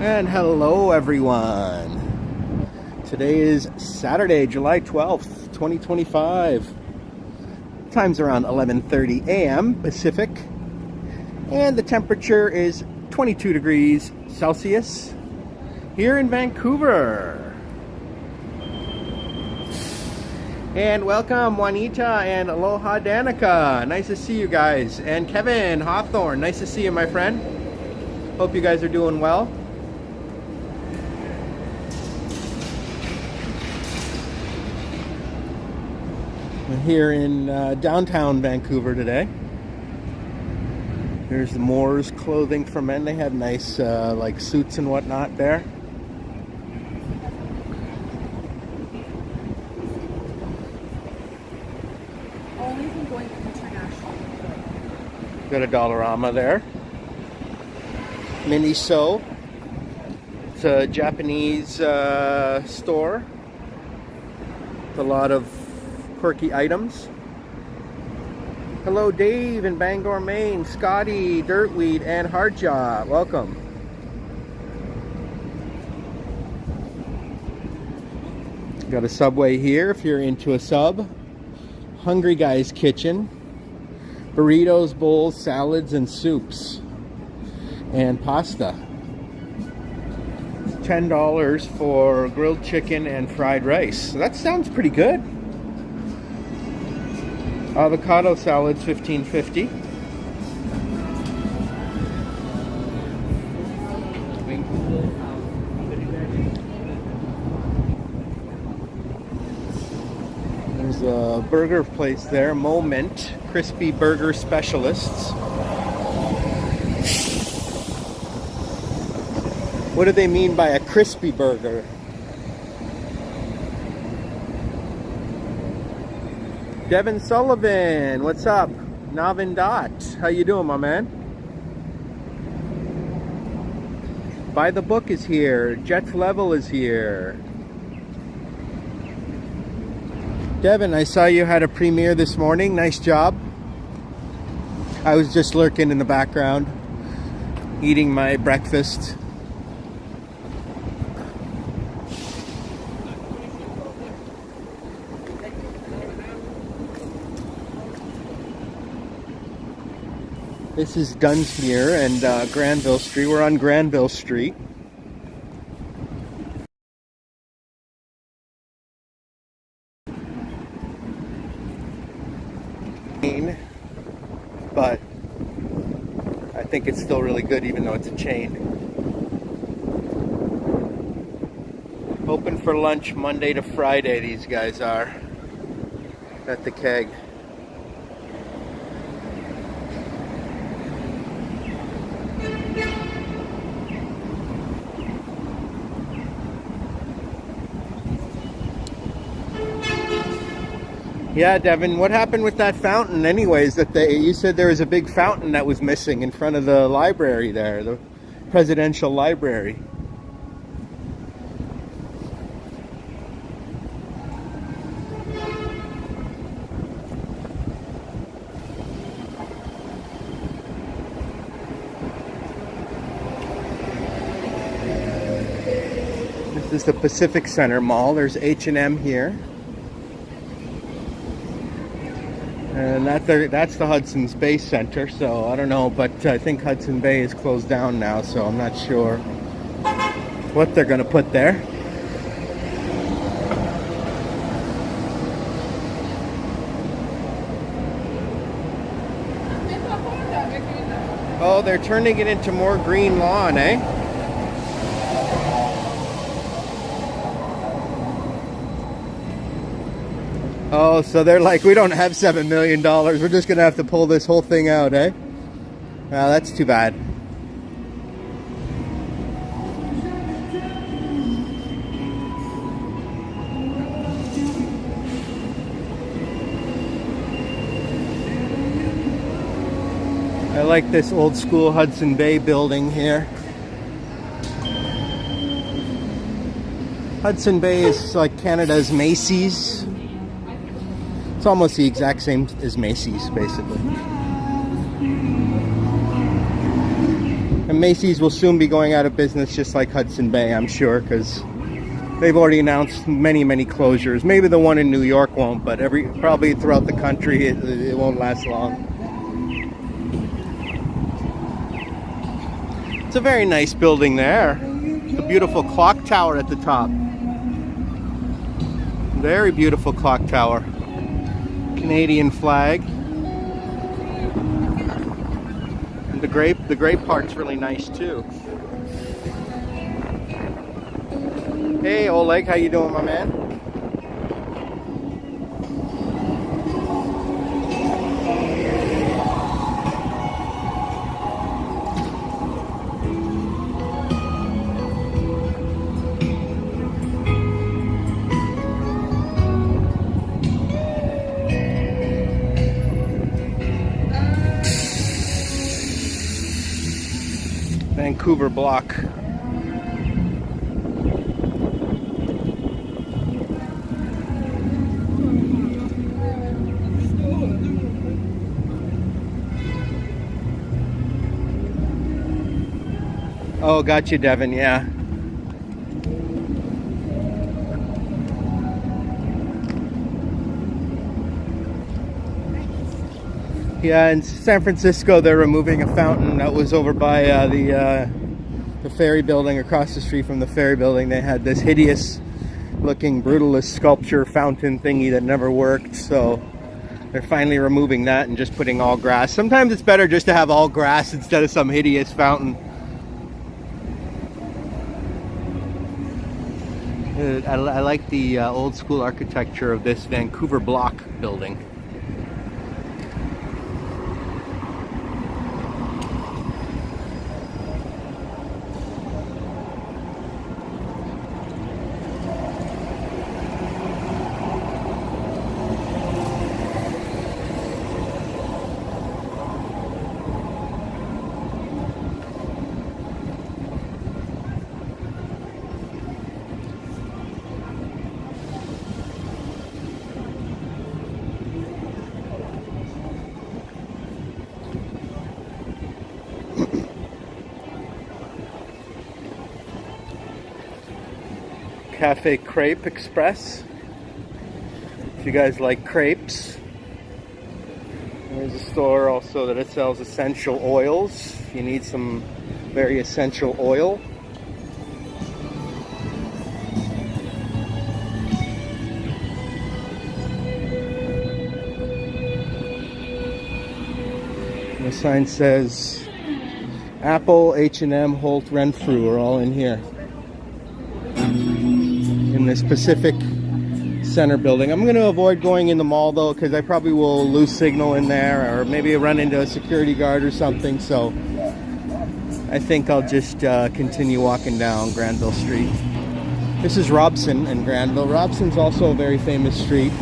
And hello everyone. Today is Saturday, July 12th, 2025. Time's around 11:30 a.m. Pacific. And the temperature is 22 degrees Celsius here in Vancouver. And welcome Juanita and aloha Danica. Nice to see you guys. And Kevin Hawthorne, nice to see you, my friend. Hope you guys are doing well. Here in downtown Vancouver today. Here's the Moore's clothing for men. They have nice like suits and whatnot there. Only from going international. Got a Dollarama there. Miniso. It's a Japanese store with a lot of quirky items. Hello Dave in Bangor, Maine, Scotty, Dirtweed, and Hardjaw. Welcome. Got a Subway here if you're into a sub. Hungry Guy's Kitchen. Burritos, bowls, salads, and soups. And pasta. $10 for grilled chicken and fried rice. That sounds pretty good. Avocado salads, $15.50. There's a burger place there, Moment, crispy burger specialists. What do they mean by a crispy burger? Devin Sullivan, what's up? Navin Dot, how you doing, my man? Buy the Book is here. Jets Level is here. Devin, I saw you had a premiere this morning. Nice job. I was just lurking in the background, eating my breakfast. This is Dunsmuir and Granville Street. We're on Granville Street. But I think it's still really good even though it's a chain. Open for lunch Monday to Friday, these guys are at the Keg. Yeah, Devin, what happened with that fountain anyways? You said there was a big fountain that was missing in front of the library there, the presidential library. This is the Pacific Center Mall. There's H&M here. And that's the Hudson's Bay Center, so I don't know, but I think Hudson Bay is closed down now, so I'm not sure what they're going to put there. Oh, they're turning it into more green lawn, eh? Oh, so they're like, we don't have $7 million. We're just going to have to pull this whole thing out, eh? Well, that's too bad. I like this old school Hudson Bay building here. Hudson Bay is like Canada's Macy's. It's almost the exact same as Macy's, basically. And Macy's will soon be going out of business just like Hudson Bay, I'm sure, because they've already announced many, many closures. Maybe the one in New York won't, but probably throughout the country it won't last long. It's a very nice building there. A beautiful clock tower at the top. Very beautiful clock tower. Canadian flag. And the grape part's really nice too. Hey Oleg, how you doing, my man? Vancouver block. Oh, got you, Devin, yeah. Yeah, in San Francisco, they're removing a fountain that was over by the ferry building, across the street from the ferry building. They had this hideous-looking brutalist sculpture fountain thingy that never worked, so they're finally removing that and just putting all grass. Sometimes it's better just to have all grass instead of some hideous fountain. I like the old-school architecture of this Vancouver block building. Cafe Crepe Express. If you guys like crepes. There's a store also that it sells essential oils. If you need some very essential oil. The sign says Apple, H&M, Holt, Renfrew are all in here. In this Pacific Center building. I'm going to avoid going in the mall though, because I probably will lose signal in there, or maybe run into a security guard or something, so I think I'll just continue walking down Granville Street. This is Robson and Granville. Robson's also a very famous street.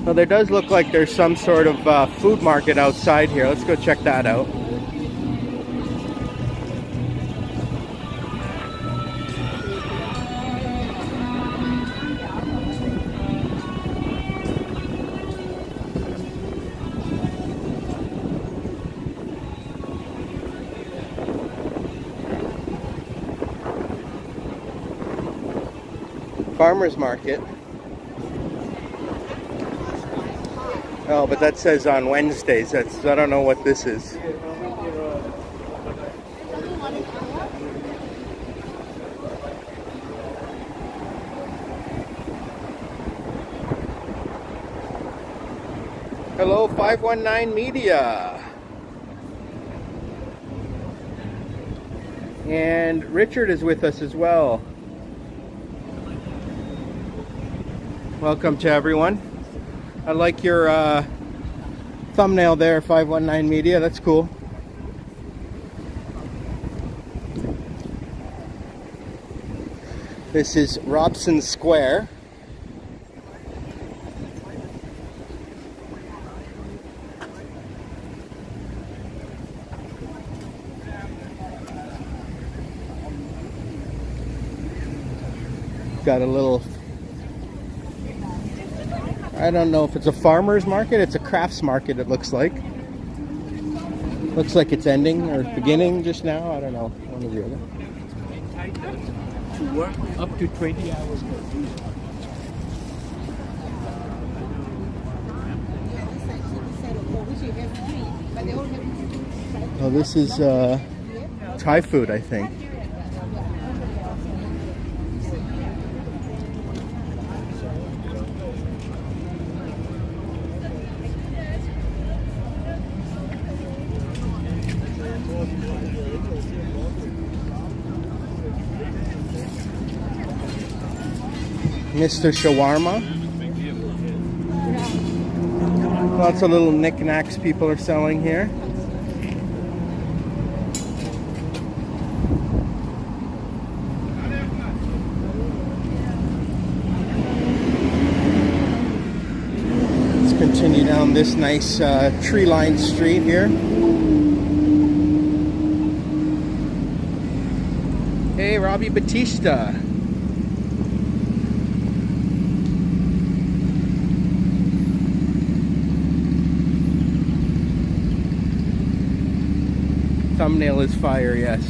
Well, there does look like there's some sort of food market outside here. Let's go check that out. Farmer's market. Oh, but that says on Wednesdays. I don't know what this is. Hello, 519 Media. And Richard is with us as well. Welcome to everyone. I like your thumbnail there, 519 Media. That's cool. This is Robson Square. Got a little, I don't know if it's a farmer's market, it's a crafts market it looks like. Looks like it's ending or beginning just now, I don't know, one or the other. To work up to 20 hours. Oh, this is Thai food, I think. Mr. Shawarma. Lots of little knickknacks people are selling here. Let's continue down this nice tree-lined street here. Hey, Robbie Batista. Thumbnail is fire, yes.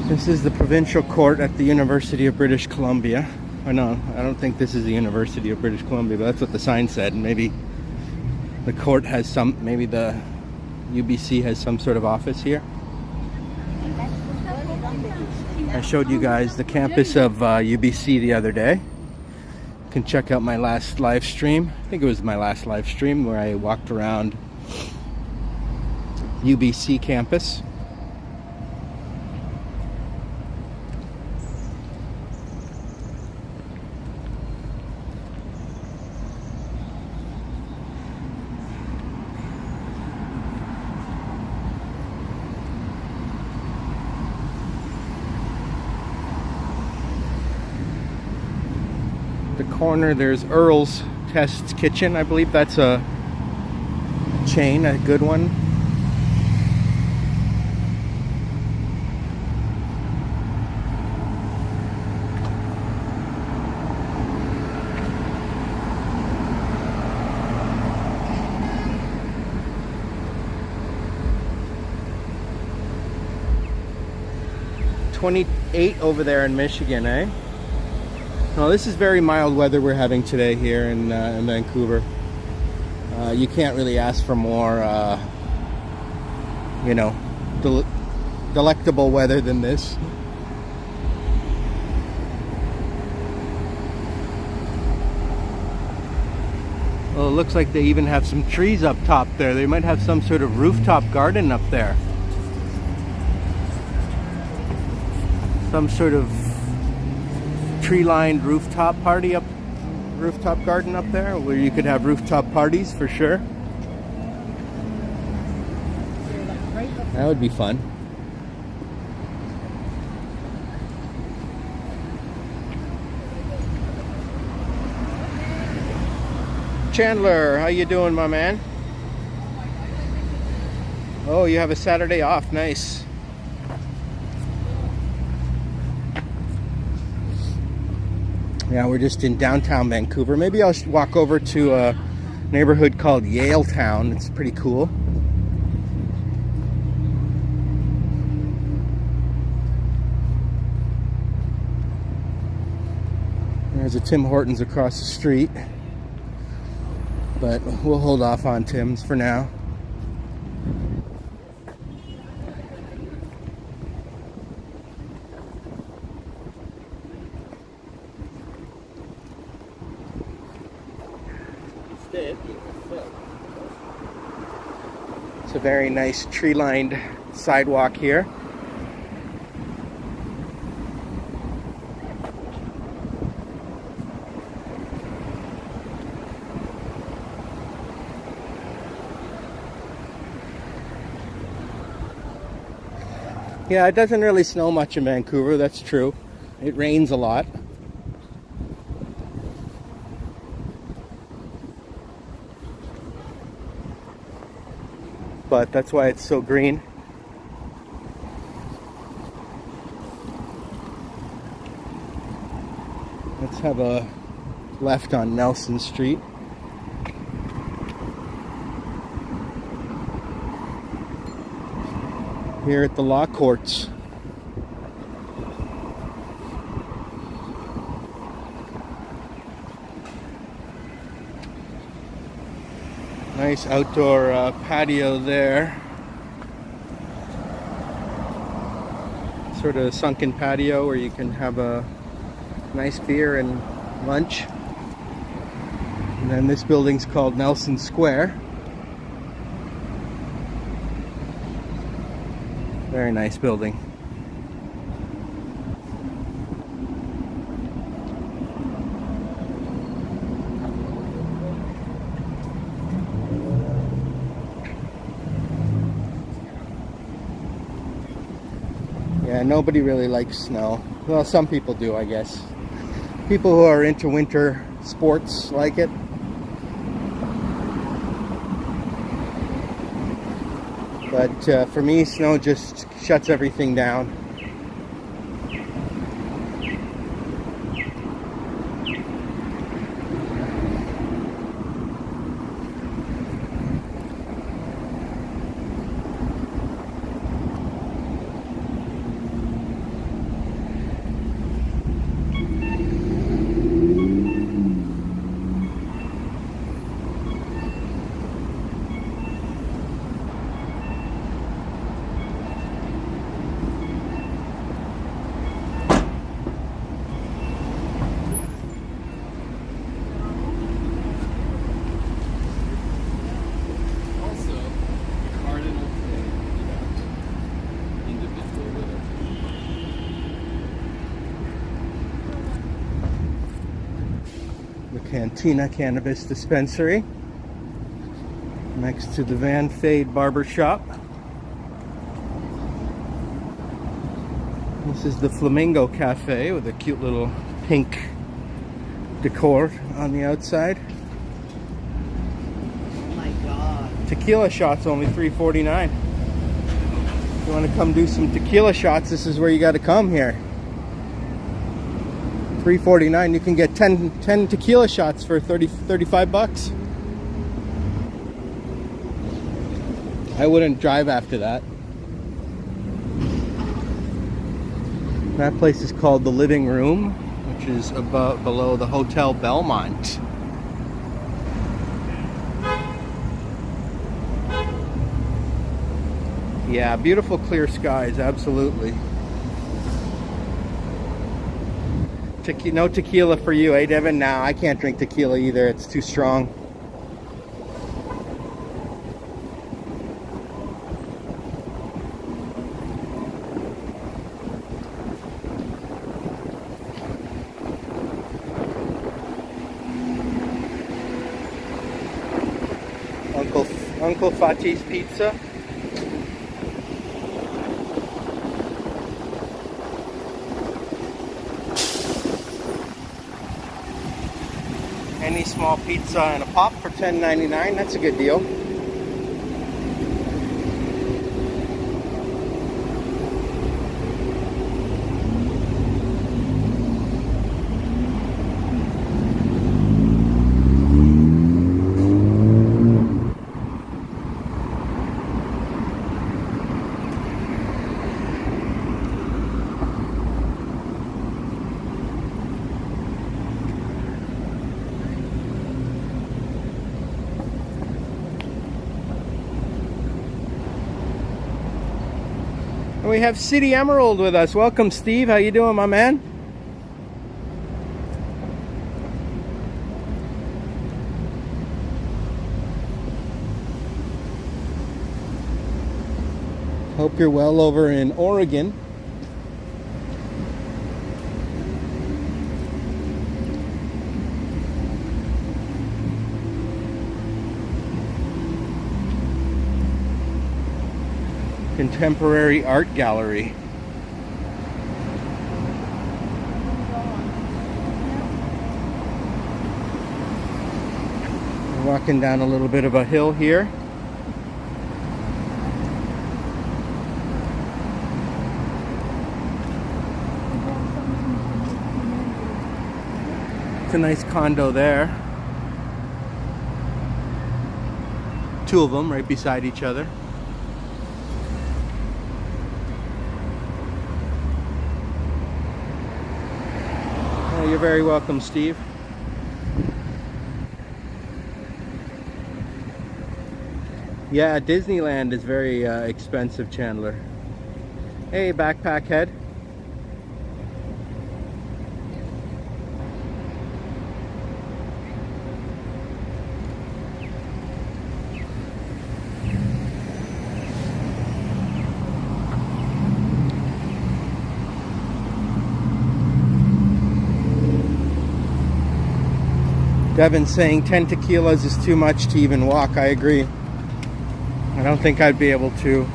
This is the provincial court at the University of British Columbia. Or no, I don't think this is the University of British Columbia, but that's what the sign said. Maybe the court has some, maybe the UBC has some sort of office here. I showed you guys the campus of UBC the other day. You can check out my last live stream. I think it was my last live stream where I walked around UBC campus. The corner there's Earl's Test Kitchen. I believe that's a chain, a good one. $28 over there in Michigan, eh? No, this is very mild weather we're having today here in Vancouver. You can't really ask for more, you know, delectable weather than this. Well, it looks like they even have some trees up top there. They might have some sort of rooftop garden up there. Some sort of tree-lined rooftop garden up there where you could have rooftop parties for sure. That would be fun. Chandler, how you doing, my man? Oh, you have a Saturday off. Nice. Yeah, we're just in downtown Vancouver. Maybe I'll walk over to a neighborhood called Yaletown. It's pretty cool. There's a Tim Hortons across the street, but we'll hold off on Tim's for now. It's a very nice tree-lined sidewalk here. Yeah, it doesn't really snow much in Vancouver, that's true. It rains a lot. But that's why it's so green. Let's have a left on Nelson Street. Here at the law courts. Nice outdoor patio there. Sort of sunken patio where you can have a nice beer and lunch. And then this building's called Robson Square. Very nice building. Yeah, nobody really likes snow. Well, some people do, I guess. People who are into winter sports like it. But for me, snow just shuts everything down. Cantina Cannabis Dispensary next to the Van Fade Barber Shop. This is the Flamingo Cafe with a cute little pink decor on the outside. Oh my god. Tequila shots only $3.49. If you want to come do some tequila shots, this is where you got to come here. $3.49. You can get 10 tequila shots for 35 bucks. I wouldn't drive after that. That place is called the Living Room, which is below the Hotel Belmont. Yeah, beautiful clear skies, absolutely. No tequila for you, eh, Devin? Nah, I can't drink tequila either. It's too strong. Uncle Fatih's Pizza. Any small pizza and a pop for $10.99. That's a good deal. we have City Emerald with us. Welcome, Steve. How you doing, my man? Hope you're well over in Oregon. Contemporary Art Gallery. We're walking down a little bit of a hill here. It's a nice condo there. Two of them right beside each other. Oh, you're very welcome, Steve. Yeah, Disneyland is very expensive, Chandler. Hey, backpack head. Devin's saying 10 tequilas is too much to even walk. I agree. I don't think I'd be able to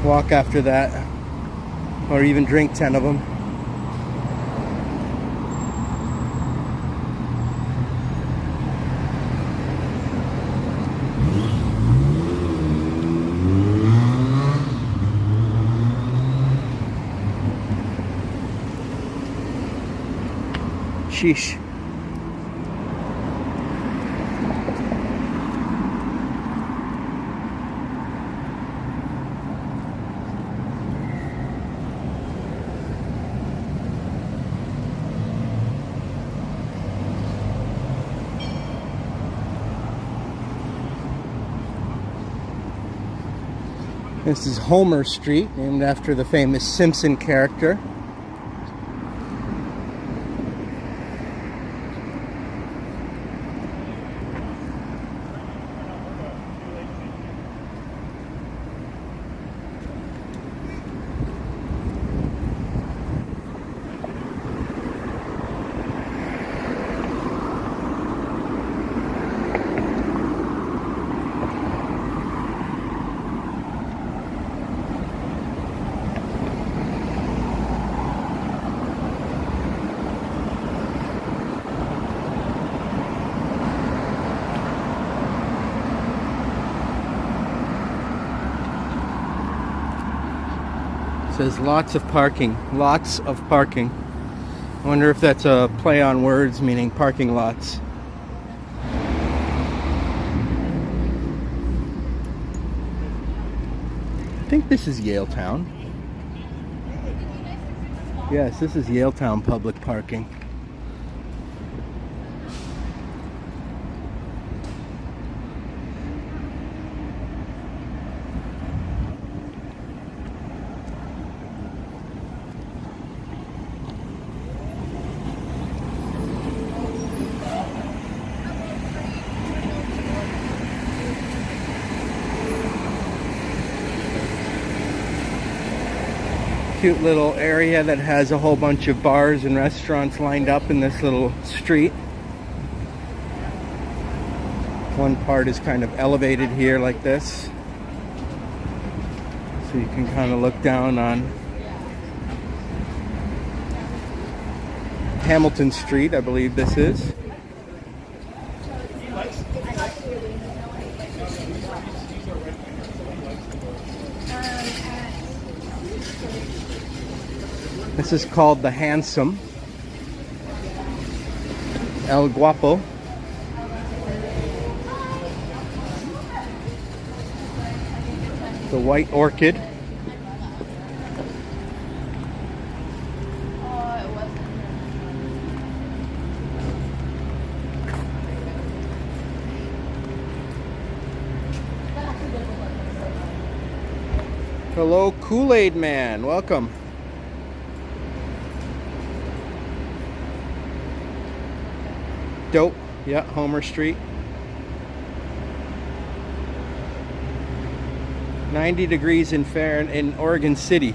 walk after that, or even drink 10 of them. Sheesh. This is Homer Street, named after the famous Simpson character. Says lots of parking. Lots of parking. I wonder if that's a play on words meaning parking lots. I think this is Yaletown. Yes, this is Yaletown public parking. Cute little area that has a whole bunch of bars and restaurants lined up in this little street. One part is kind of elevated here like this, so you can kind of look down on Hamilton Street, I believe this is. This is called the Handsome, El Guapo. The White Orchid. Hello, Kool-Aid Man. Welcome. Dope. Yeah, Homer Street. 90 degrees in Oregon City.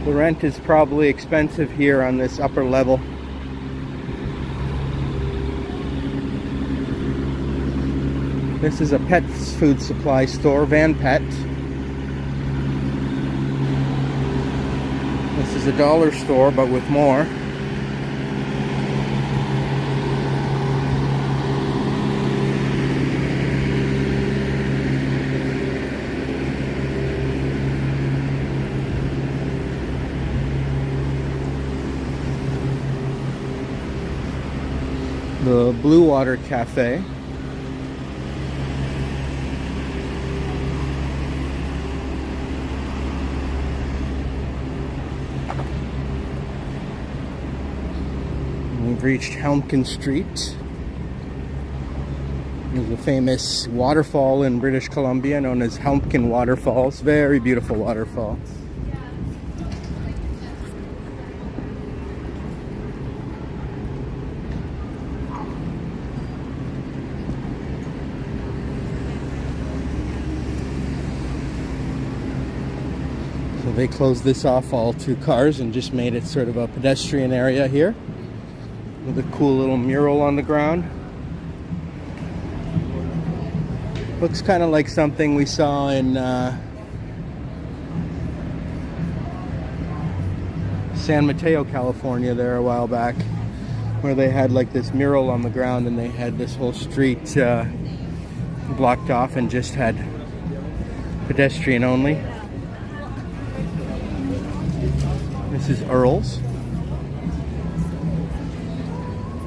The rent is probably expensive here on this upper level. This is a pet food supply store, Van Pet. This is a dollar store, but with more. The Blue Water Cafe. We've reached Helmkin Street. There's a famous waterfall in British Columbia known as Helmkin Waterfalls. Very beautiful waterfall. So they closed this off all to cars and just made it sort of a pedestrian area here with a cool little mural on the ground. Looks kind of like something we saw in San Mateo, California there a while back, where they had like this mural on the ground and they had this whole street blocked off and just had pedestrian only. This is Earl's.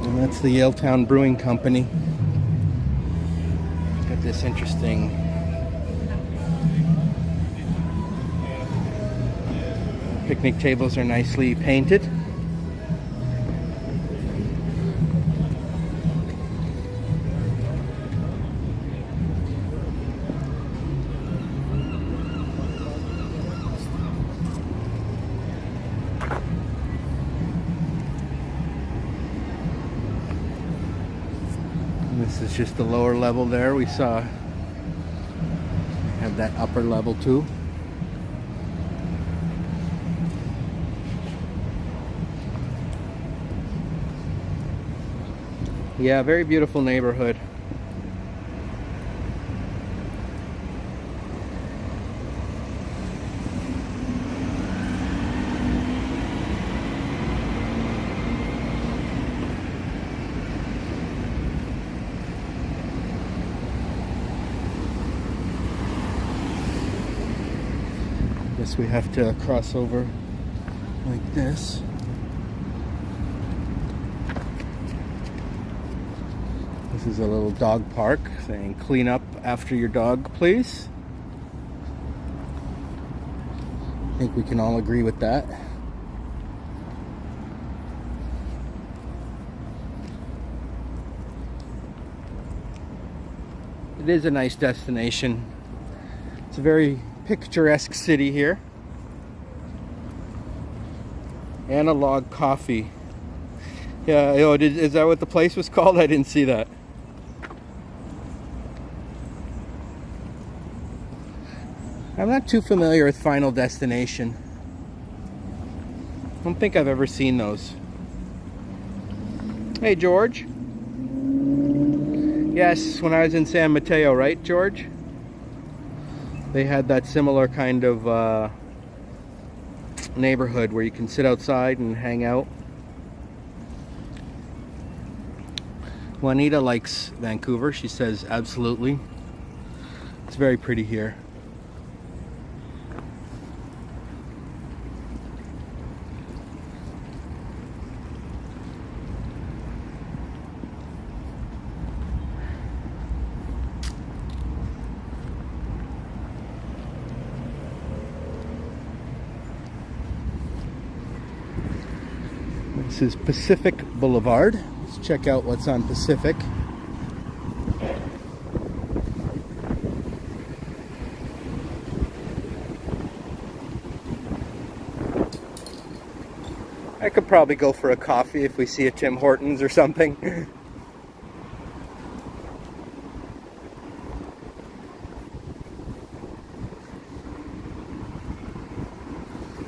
And that's the Yaletown Brewing Company. Got this interesting picnic tables are nicely painted. This is just the lower level there. We saw have that upper level too. Yeah, very beautiful neighborhood. Guess we have to cross over like this. This is a little dog park saying clean up after your dog, please. I think we can all agree with that. It is a nice destination. It's a very picturesque city here. Analog Coffee. Yeah, is that what the place was called? I didn't see that. I'm not too familiar with Final Destination. I don't think I've ever seen those. Hey, George. Yes, when I was in San Mateo, right, George? They had that similar kind of neighborhood where you can sit outside and hang out. Juanita likes Vancouver. She says absolutely. It's very pretty here. This is Pacific Boulevard. Let's check out what's on Pacific. I could probably go for a coffee if we see a Tim Hortons or something.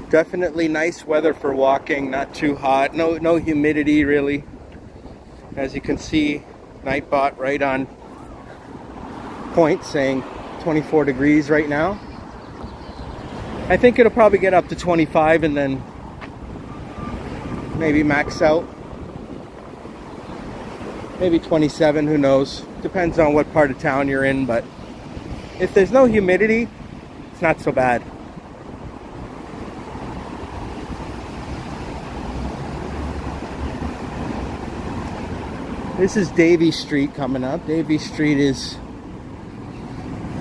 Definitely nice weather for walking, not too hot, no humidity really. As you can see, Nightbot right on point saying 24 degrees right now. I think it'll probably get up to 25 and then maybe max out. Maybe 27, who knows. Depends on what part of town you're in, but if there's no humidity, it's not so bad. This is Davie Street coming up. Davie Street is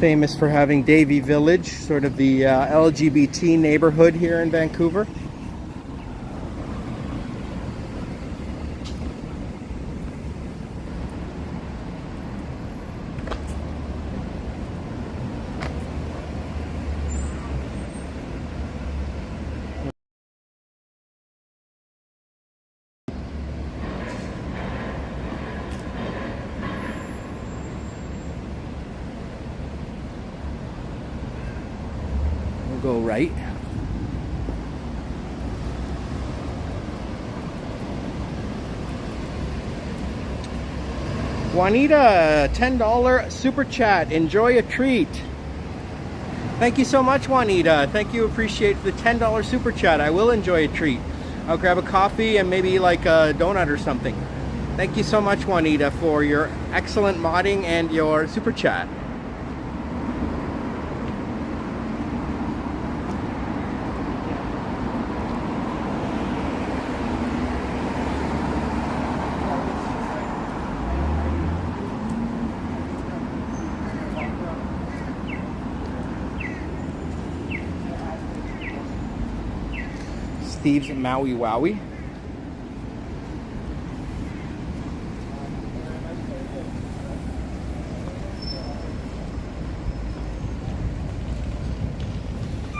famous for having Davie Village, sort of the LGBT neighborhood here in Vancouver. Go right. Juanita, $10 super chat. Enjoy a treat. Thank you so much, Juanita. Thank you. Appreciate the $10 super chat. I will enjoy a treat. I'll grab a coffee and maybe like a donut or something. Thank you so much, Juanita, for your excellent modding and your super chat. Steve's Maui Wowie.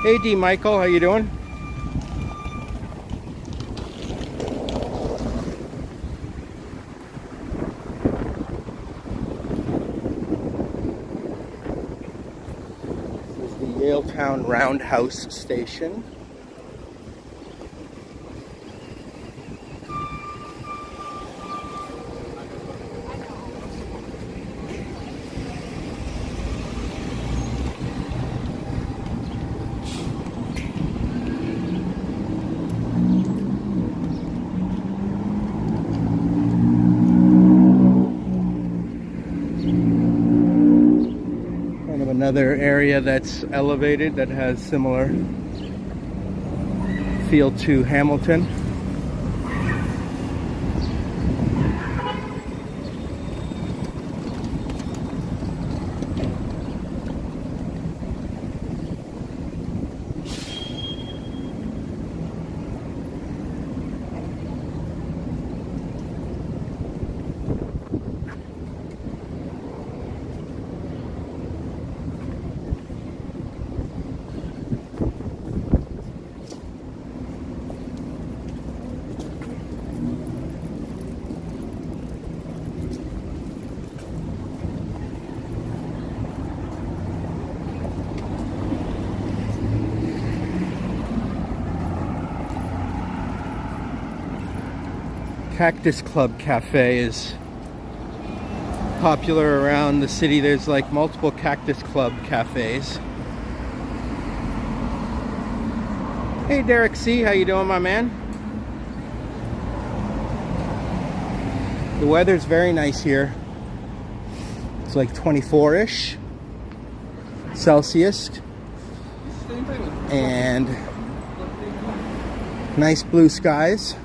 Hey D Michael, how you doing? This is the Yaletown Roundhouse Station. Another area that's elevated that has similar feel to Hamilton. Cactus Club Cafe is popular around the city. There's like multiple Cactus Club cafes. Hey Derek C, how you doing, my man? The weather's very nice here. It's like 24-ish Celsius and nice blue skies.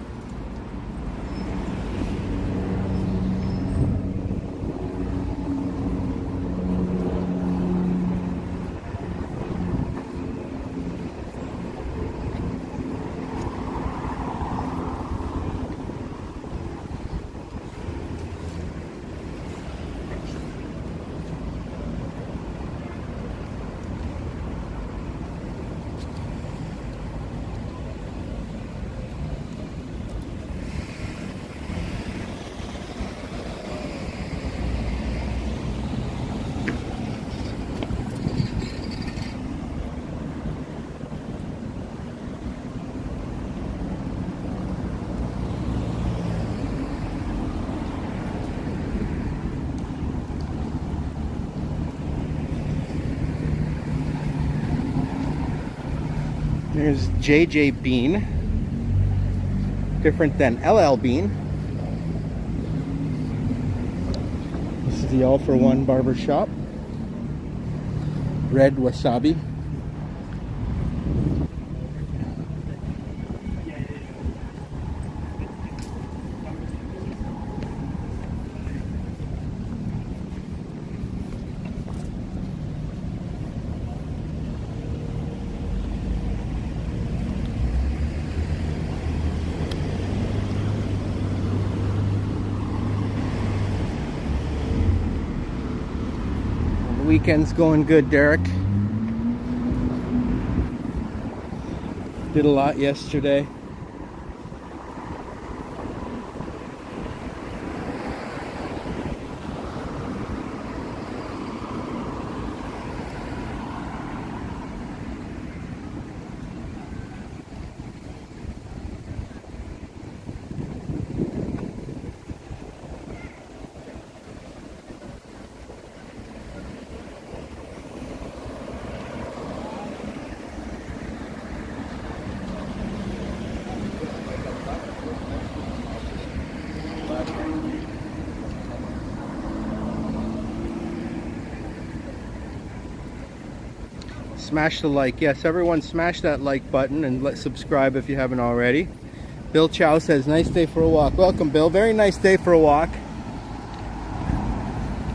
There's JJ Bean. Different than LL Bean. This is the All for One barber shop. Red Wasabi. Weekend's going good, Derek. Did a lot yesterday. Smash the like. Yes, everyone smash that like button and subscribe if you haven't already. Bill Chow says, nice day for a walk. Welcome, Bill. Very nice day for a walk.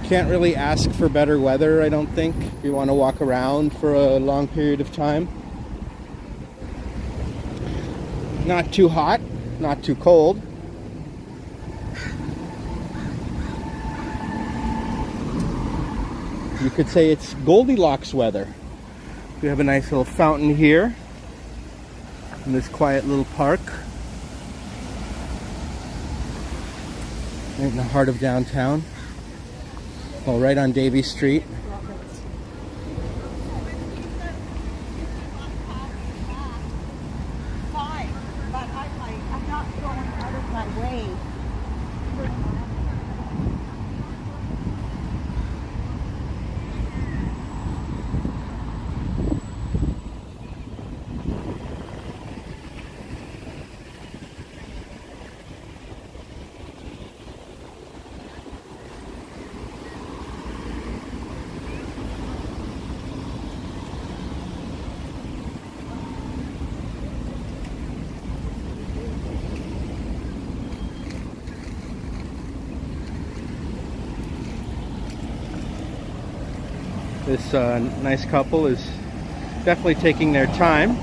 Can't really ask for better weather, I don't think, if you want to walk around for a long period of time. Not too hot, not too cold. You could say it's Goldilocks weather. We have a nice little fountain here in this quiet little park right in the heart of downtown. Well, right on Davie Street. Fine, but I'm not going out of my way. This nice couple is definitely taking their time.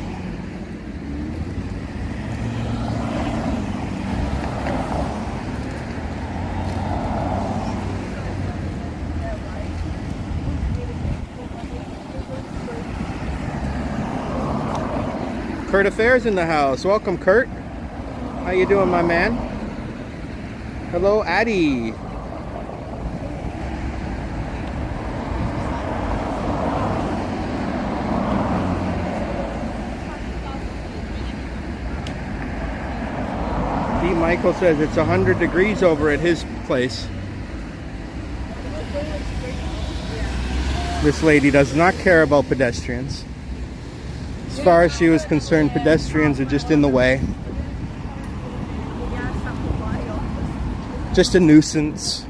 Kurt Affairs in the house. Welcome, Kurt. How you doing, my man? Hello, Addie. Michael says it's 100 degrees over at his place. This lady does not care about pedestrians. As far as she was concerned, pedestrians are just in the way. Just a nuisance.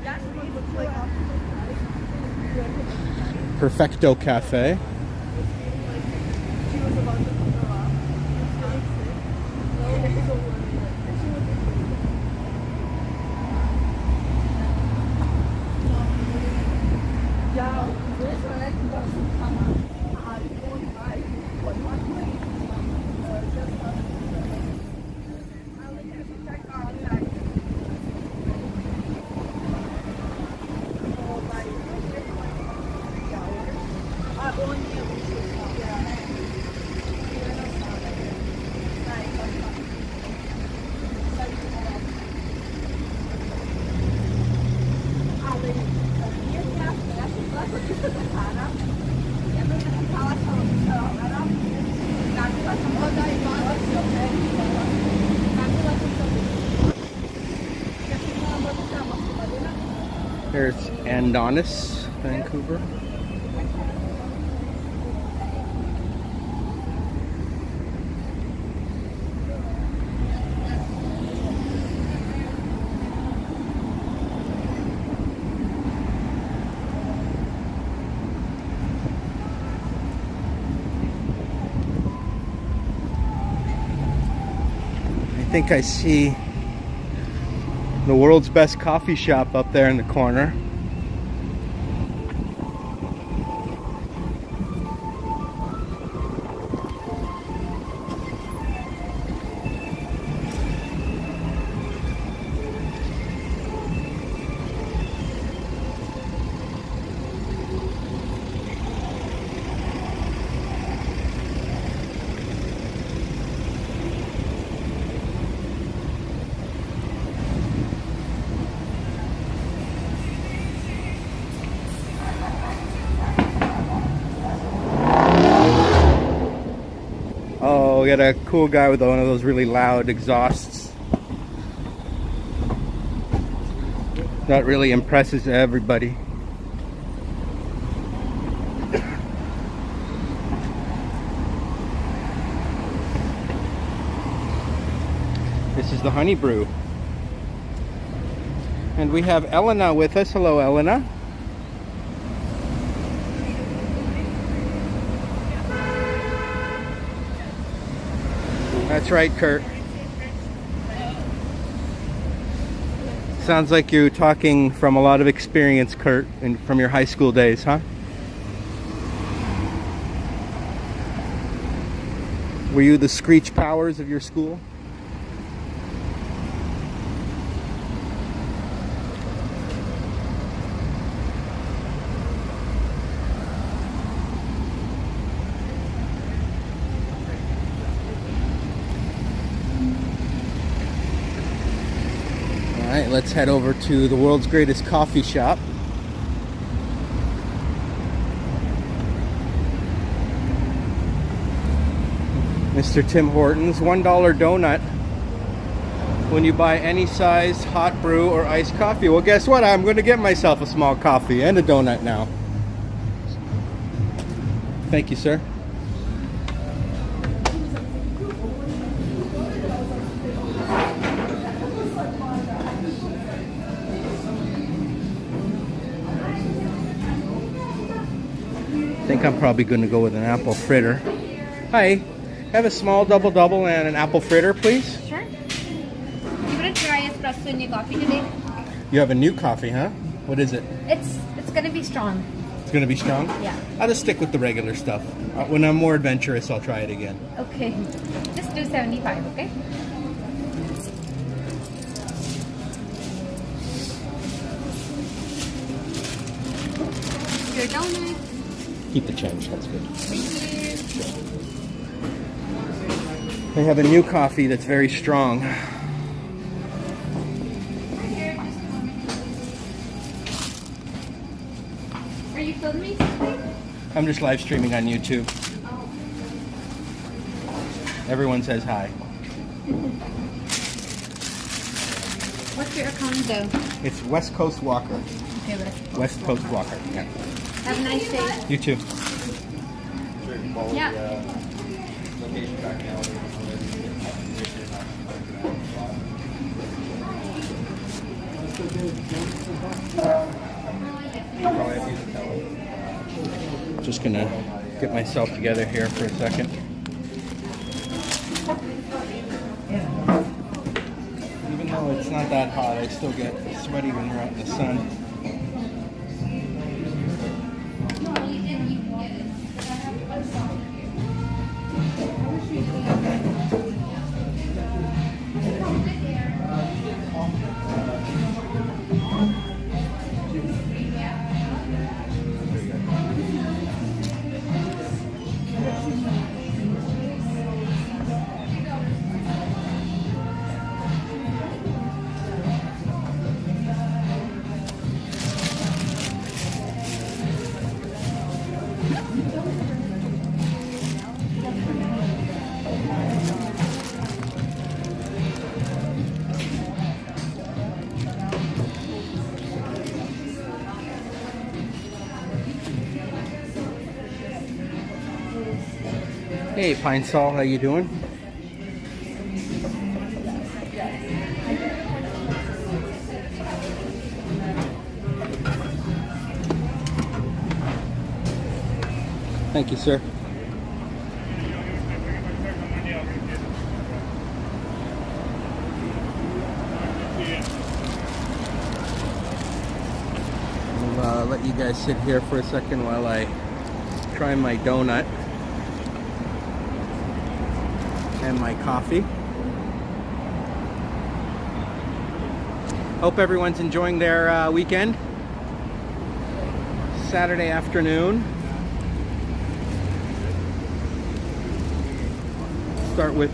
Perfecto Cafe. There's Andonis, Vancouver. think I see the world's best coffee shop up there in the corner. Oh, we got a cool guy with one of those really loud exhausts. That really impresses everybody. This is the Honey Brew. And we have Elena with us. Hello, Elena. That's right, Kurt. Sounds like you're talking from a lot of experience, Kurt, and from your high school days, huh? Were you the Screech Powers of your school? Alright, let's head over to the world's greatest coffee shop. Mr. Tim Hortons, $1 donut when you buy any size hot brew or iced coffee. Well, guess what? I'm going to get myself a small coffee and a donut now. Thank you, sir. I think I'm probably going to go with an apple fritter. Hi, have a small double and an apple fritter, please. Sure. You want to try espresso in your coffee today? You have a new coffee, huh? What is it? It's gonna be strong. It's going to be strong? Yeah. I'll just stick with the regular stuff. When I'm more adventurous, I'll try it again. Okay. Just do 75, okay? Your donut. Keep the change, that's good. Thank you. They have a new coffee that's very strong. Are you filming? I'm just live streaming on YouTube. Everyone says hi. What's your account though? It's West Coast Walker. Okay, West Coast Walker, yeah. have a nice day. You too. Yeah. Just gonna get myself together here for a second. Even though it's not that hot, I still get sweaty when you're out in the sun. Hey, Pine Sol, how you doing? Thank you, sir. guys sit here for a second while I try my donut and my coffee. Hope everyone's enjoying their weekend. Saturday afternoon. Start with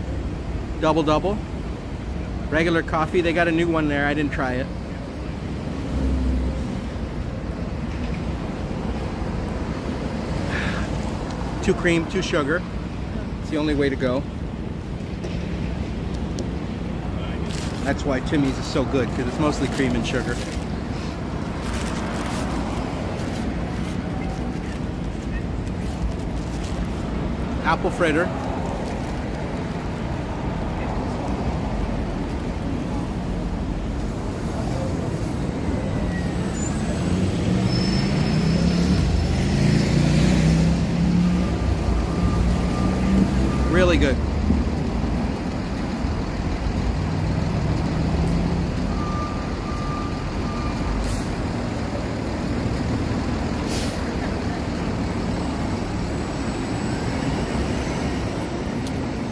double. Regular coffee. They got a new one there. I didn't try it. Two cream, two sugar. It's the only way to go. That's why Timmy's is so good, because it's mostly cream and sugar. Apple fritter. Really good.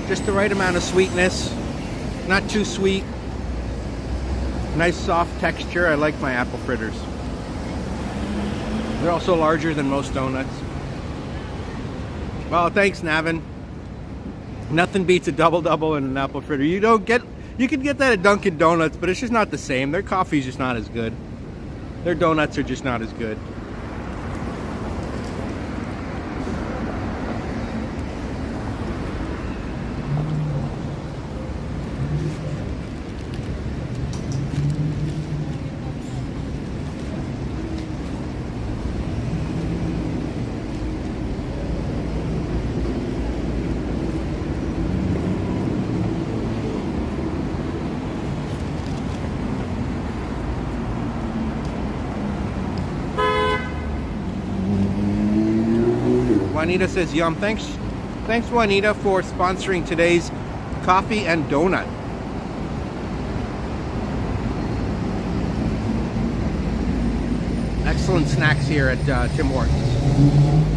Just the right amount of sweetness, not too sweet. Nice soft texture. I like my apple fritters. They're also larger than most donuts. Well, thanks, Navin. Nothing beats a double and an apple fritter. You can get that at Dunkin' Donuts, but it's just not the same. Their coffee's just not as good. Their donuts are just not as good. Juanita says yum. Thanks Juanita for sponsoring today's coffee and donut. Excellent snacks here at Tim Hortons.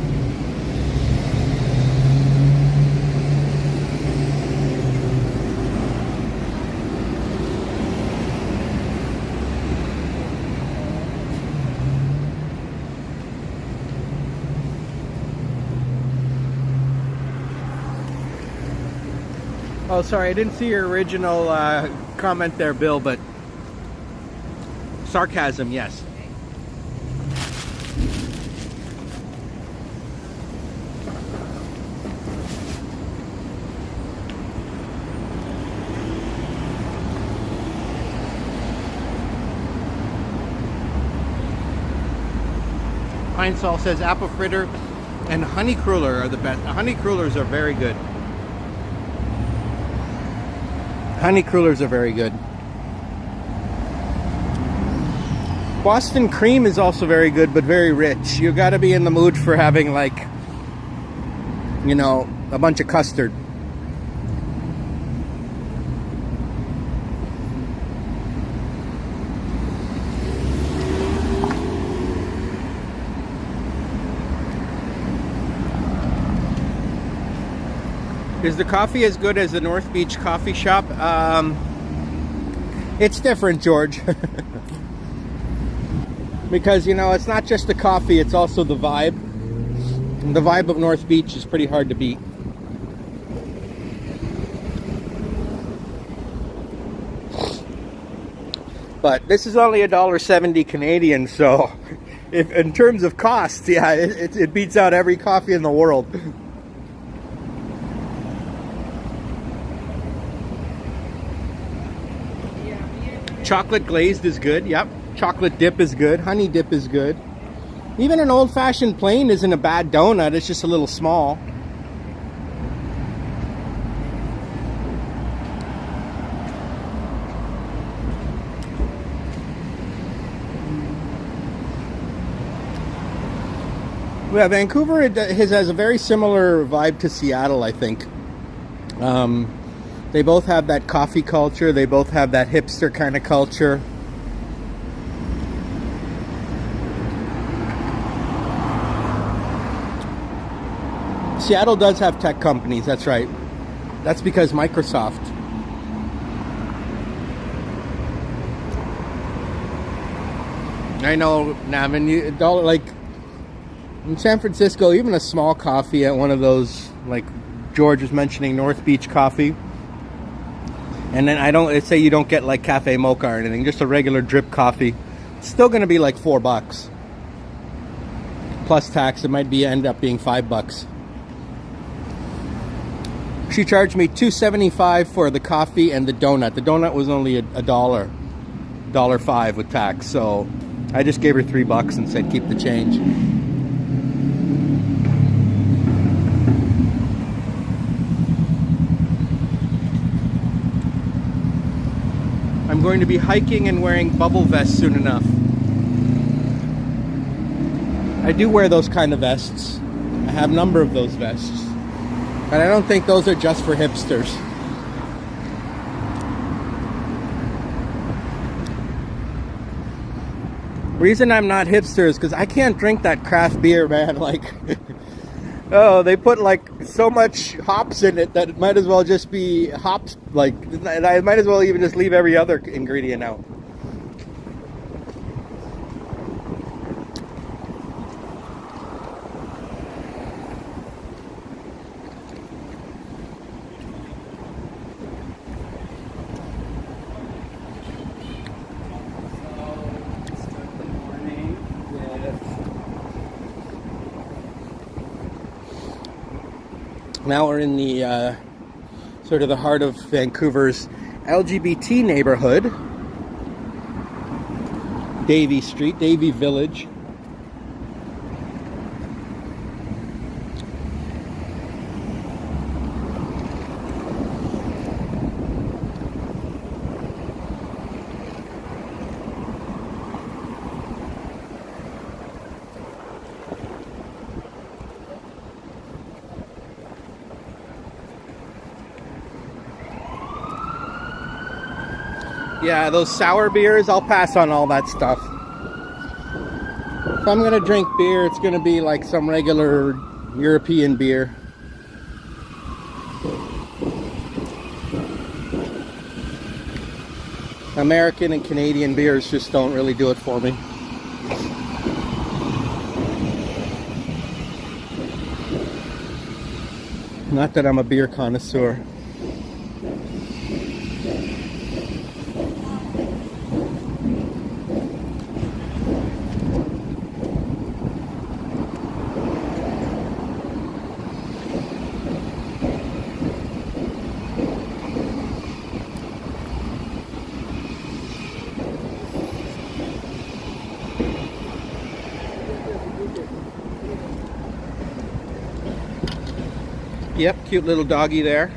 Oh, sorry, I didn't see your original comment there, Bill, but sarcasm, yes. Pine Sol says apple fritter and honey cruller are the best. Honey crullers are very good. Honey crullers are very good. Boston cream is also very good, but very rich. You got to be in the mood for having, like, you know, a bunch of custard. Is the coffee as good as the North Beach coffee shop? It's different, George. Because, you know, it's not just the coffee, it's also the vibe. And the vibe of North Beach is pretty hard to beat. But this is only $1.70 Canadian, so if in terms of cost, yeah, it beats out every coffee in the world. Chocolate glazed is good, yep. Chocolate dip is good. Honey dip is good. Even an old-fashioned plain isn't a bad donut. It's just a little small. Yeah, Vancouver has a very similar vibe to Seattle, I think. They both have that coffee culture. They both have that hipster kind of culture. Seattle does have tech companies, that's right. That's because Microsoft. I know, Navin, you don't like in San Francisco, even a small coffee at one of those, like George was mentioning, North Beach coffee. And then let's say you don't get like cafe mocha or anything, just a regular drip coffee. It's still gonna be like $4. Plus tax, it might end up being $5. She charged me $2.75 for the coffee and the donut. The donut was only a dollar, $1.05 with tax. So I just gave her $3 and said keep the change. I'm going to be hiking and wearing bubble vests soon enough. I do wear those kind of vests. I have a number of those vests. But I don't think those are just for hipsters. Reason I'm not hipster is because I can't drink that craft beer, man. Like, oh, they put like so much hops in it that it might as well just be hops. Like, I might as well even just leave every other ingredient out. Now we're in the sort of the heart of Vancouver's LGBT neighborhood, Davie Street, Davie Village. Yeah, those sour beers, I'll pass on all that stuff. If I'm gonna drink beer, it's gonna be like some regular European beer. American and Canadian beers just don't really do it for me. Not that I'm a beer connoisseur. Yep, cute little doggy there.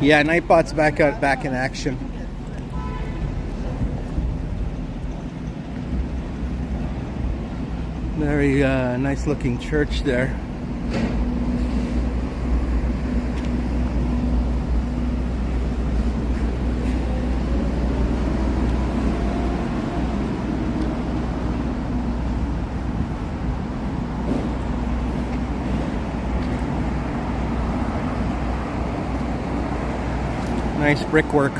Yeah, Nightbot's back in action. Very nice looking church there. Nice brickwork.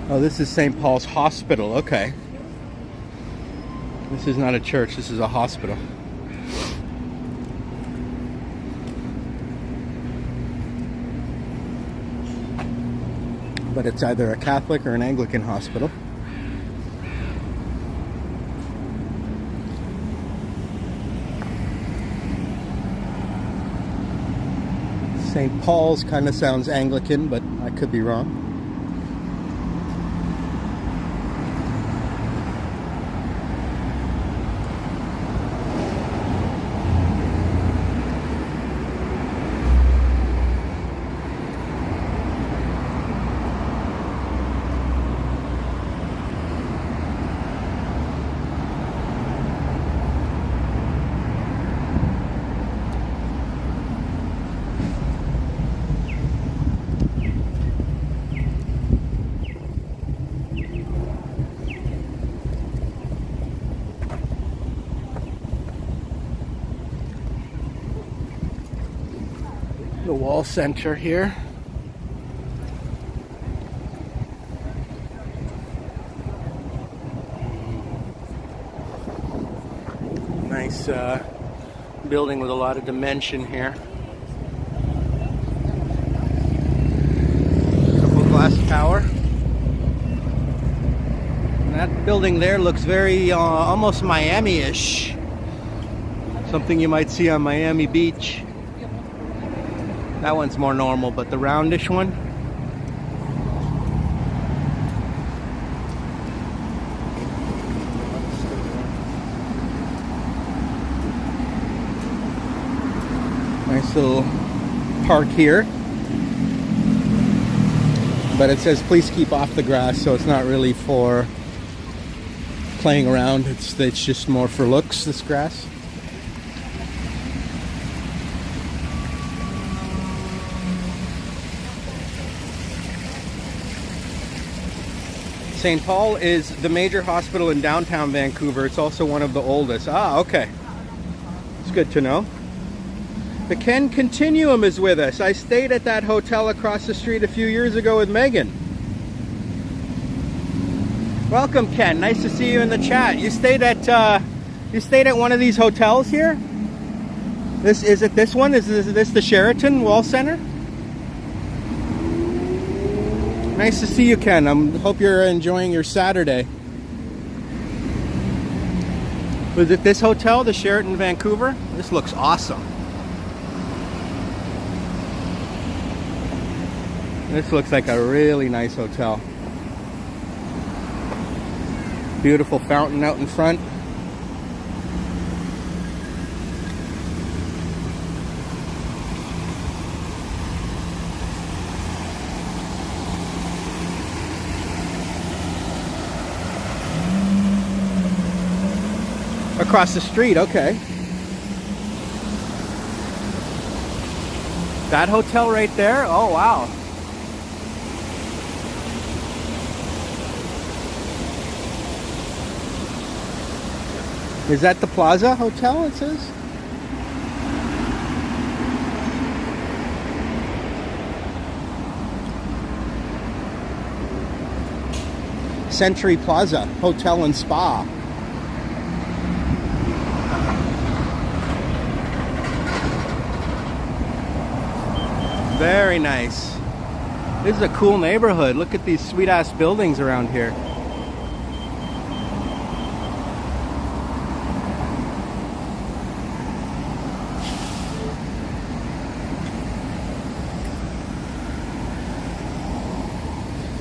Oh, this is St. Paul's Hospital. Okay. This is not a church, this is a hospital. But it's either a Catholic or an Anglican hospital. St. Paul's kind of sounds Anglican, but I could be wrong. The wall center here. Nice building with a lot of dimension here. Couple glass tower. And that building there looks very almost Miami-ish. Something you might see on Miami Beach. That one's more normal, but the roundish one. Nice little park here. But it says please keep off the grass, so it's not really for playing around. It's just more for looks, this grass. St. Paul is the major hospital in downtown Vancouver. It's also one of the oldest. Ah, okay. It's good to know. The Ken Continuum is with us. I stayed at that hotel across the street a few years ago with Megan. Welcome, Ken. Nice to see you in the chat. You stayed at one of these hotels here? Is it this one? Is this the Sheraton Wall Center? Nice to see you, Ken. I hope you're enjoying your Saturday. Was it this hotel, the Sheraton Vancouver? This looks awesome. This looks like a really nice hotel. Beautiful fountain out in front. Across the street, okay. That hotel right there? Oh, wow. Is that the Plaza Hotel, it says? Century Plaza Hotel and Spa. Very nice. This is a cool neighborhood. Look at these sweet ass buildings around here.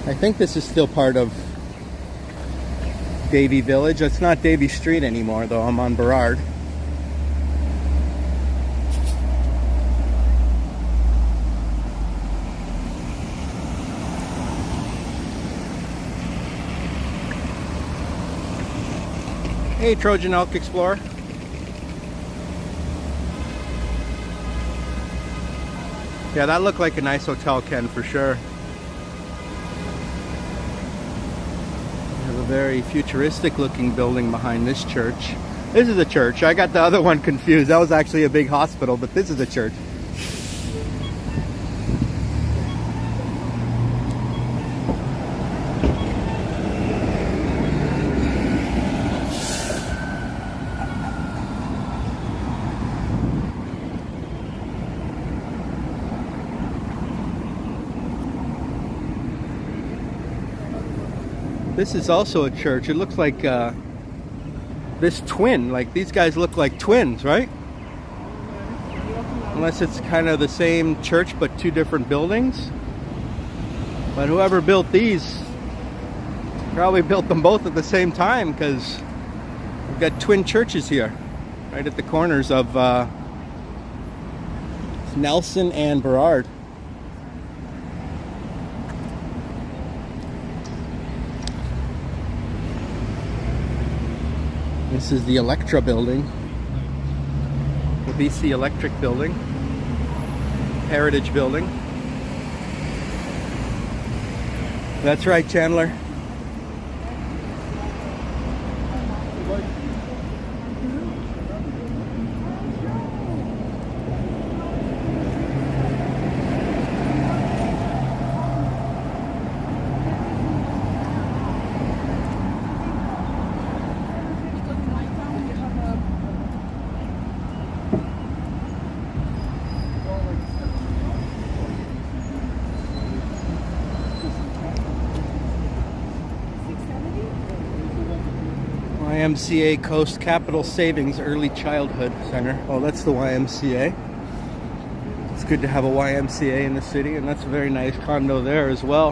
I think this is still part of Davie Village. It's not Davie Street anymore though. I'm on Boulevard. Hey, Trojan Elk Explorer. Yeah, that looked like a nice hotel, Ken, for sure. We have a very futuristic looking building behind this church. This is a church. I got the other one confused. That was actually a big hospital, but this is a church. This is also a church. It looks like this twin. Like these guys look like twins, right? Unless it's kind of the same church but two different buildings. But whoever built these probably built them both at the same time, because we've got twin churches here, right at the corners of Nelson and Burrard. This is the Electra building, the BC Electric building, Heritage building. That's right, Chandler. YMCA Coast Capital Savings Early Childhood Center. Oh, that's the YMCA. It's good to have a YMCA in the city, and that's a very nice condo there as well.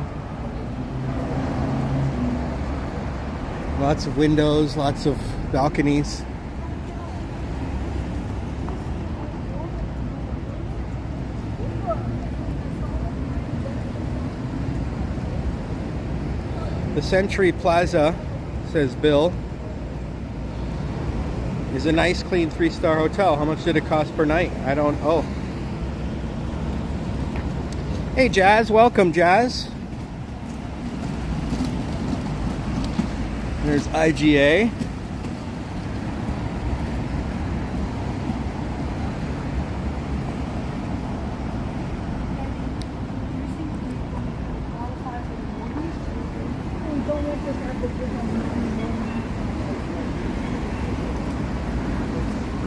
Lots of windows, lots of balconies. The Century Plaza, says Bill, is a nice, clean 3-star hotel. How much did it cost per night? I don't. Oh. Hey, Jazz. Welcome, Jazz. There's IGA.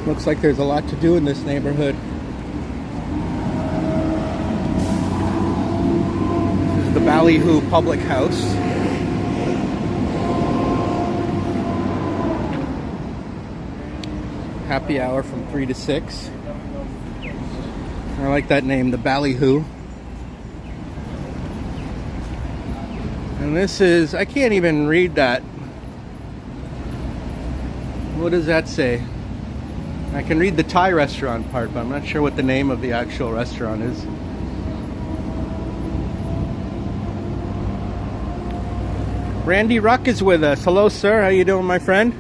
Looks like there's a lot to do in this neighborhood. This is the Ballyhoo Public House. Happy hour from 3 to 6. I like that name, the Ballyhoo. And this is, I can't even read that. What does that say? I can read the Thai restaurant part, but I'm not sure what the name of the actual restaurant is. Randy Ruck is with us. Hello, sir. How you doing, my friend?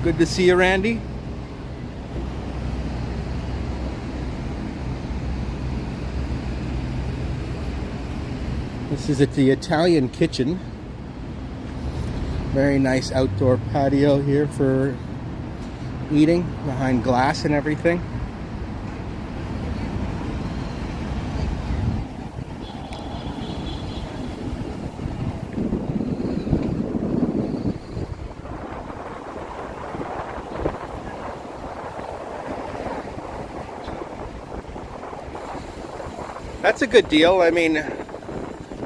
Good to see you, Randy. This is at the Italian Kitchen. Very nice outdoor patio here for eating, behind glass and everything. That's a good deal. I mean,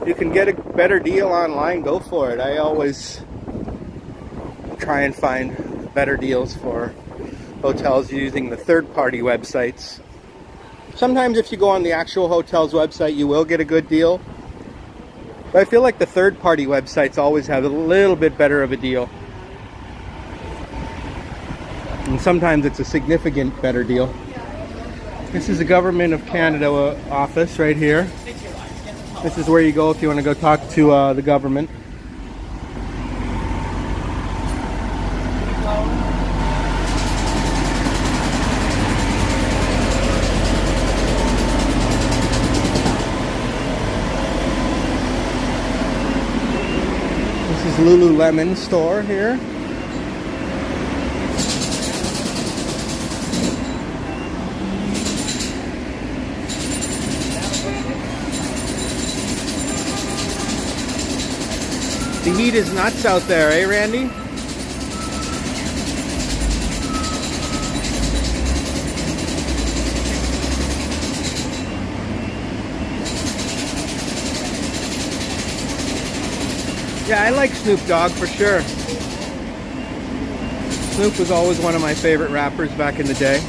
you can get a better deal online, go for it. I always try and find better deals for hotels using the third-party websites. Sometimes if you go on the actual hotel's website, you will get a good deal. But I feel like the third-party websites always have a little bit better of a deal. And sometimes it's a significant better deal. This is the Government of Canada office right here. This is where you go if you want to go talk to the government. Lululemon store here. The heat is nuts out there, eh, Randy? Yeah, I like Snoop Dogg for sure. Snoop was always one of my favorite rappers back in the day.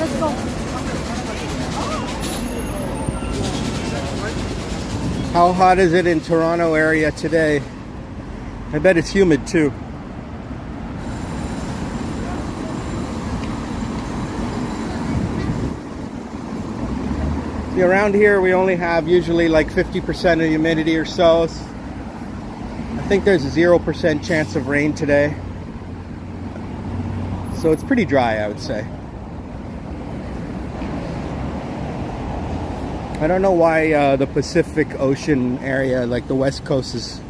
Let's go. How hot is it in Toronto area today? I bet it's humid too. See, around here we only have usually like 50% of humidity or so. I think there's a 0% chance of rain today. So it's pretty dry, I would say. I don't know why the Pacific Ocean area, like the West Coast, is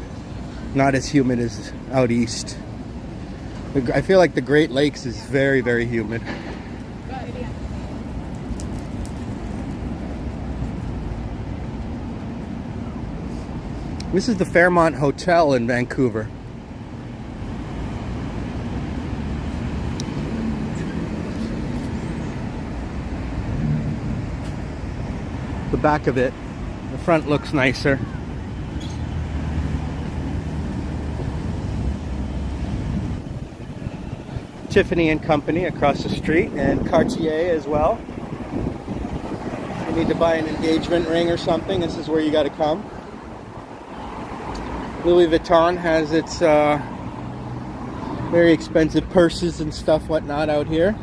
not as humid as out east. I feel like the Great Lakes is very, very humid. This is the Fairmont Hotel in Vancouver. The back of it, the front looks nicer. Tiffany and Company across the street, and Cartier as well. You need to buy an engagement ring or something, this is where you got to come. Louis Vuitton has its very expensive purses and stuff whatnot out here.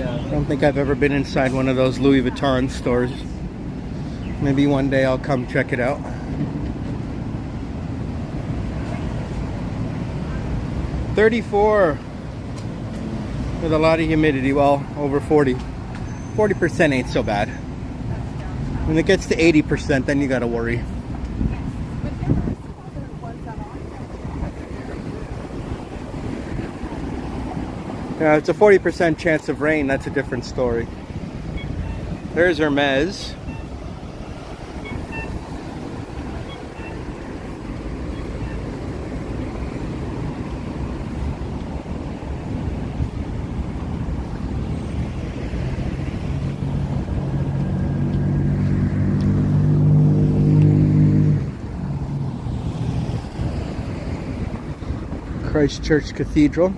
I don't think I've ever been inside one of those Louis Vuitton stores. Maybe one day I'll come check it out. $34 with a lot of humidity, well, over 40. 40% ain't so bad. When it gets to 80%, then you gotta worry. Yeah, it's a 40% chance of rain, that's a different story. There's Hermes. Christ Church Cathedral,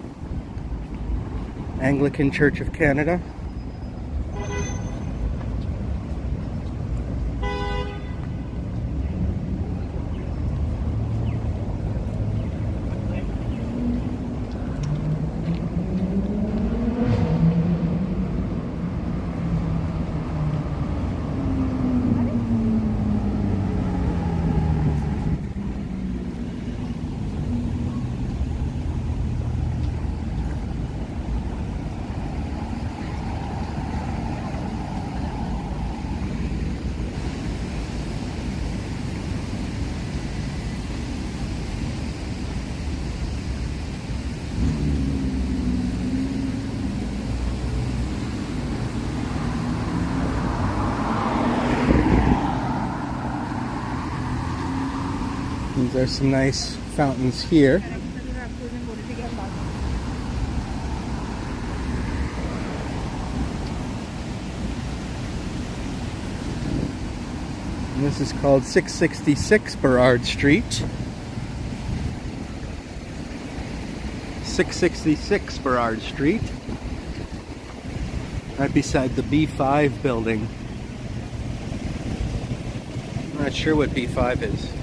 Anglican Church of Canada. There's some nice fountains here. And this is called 666 Burrard Street. 666 Burrard Street. Right beside the B5 building. I'm not sure what B5 is.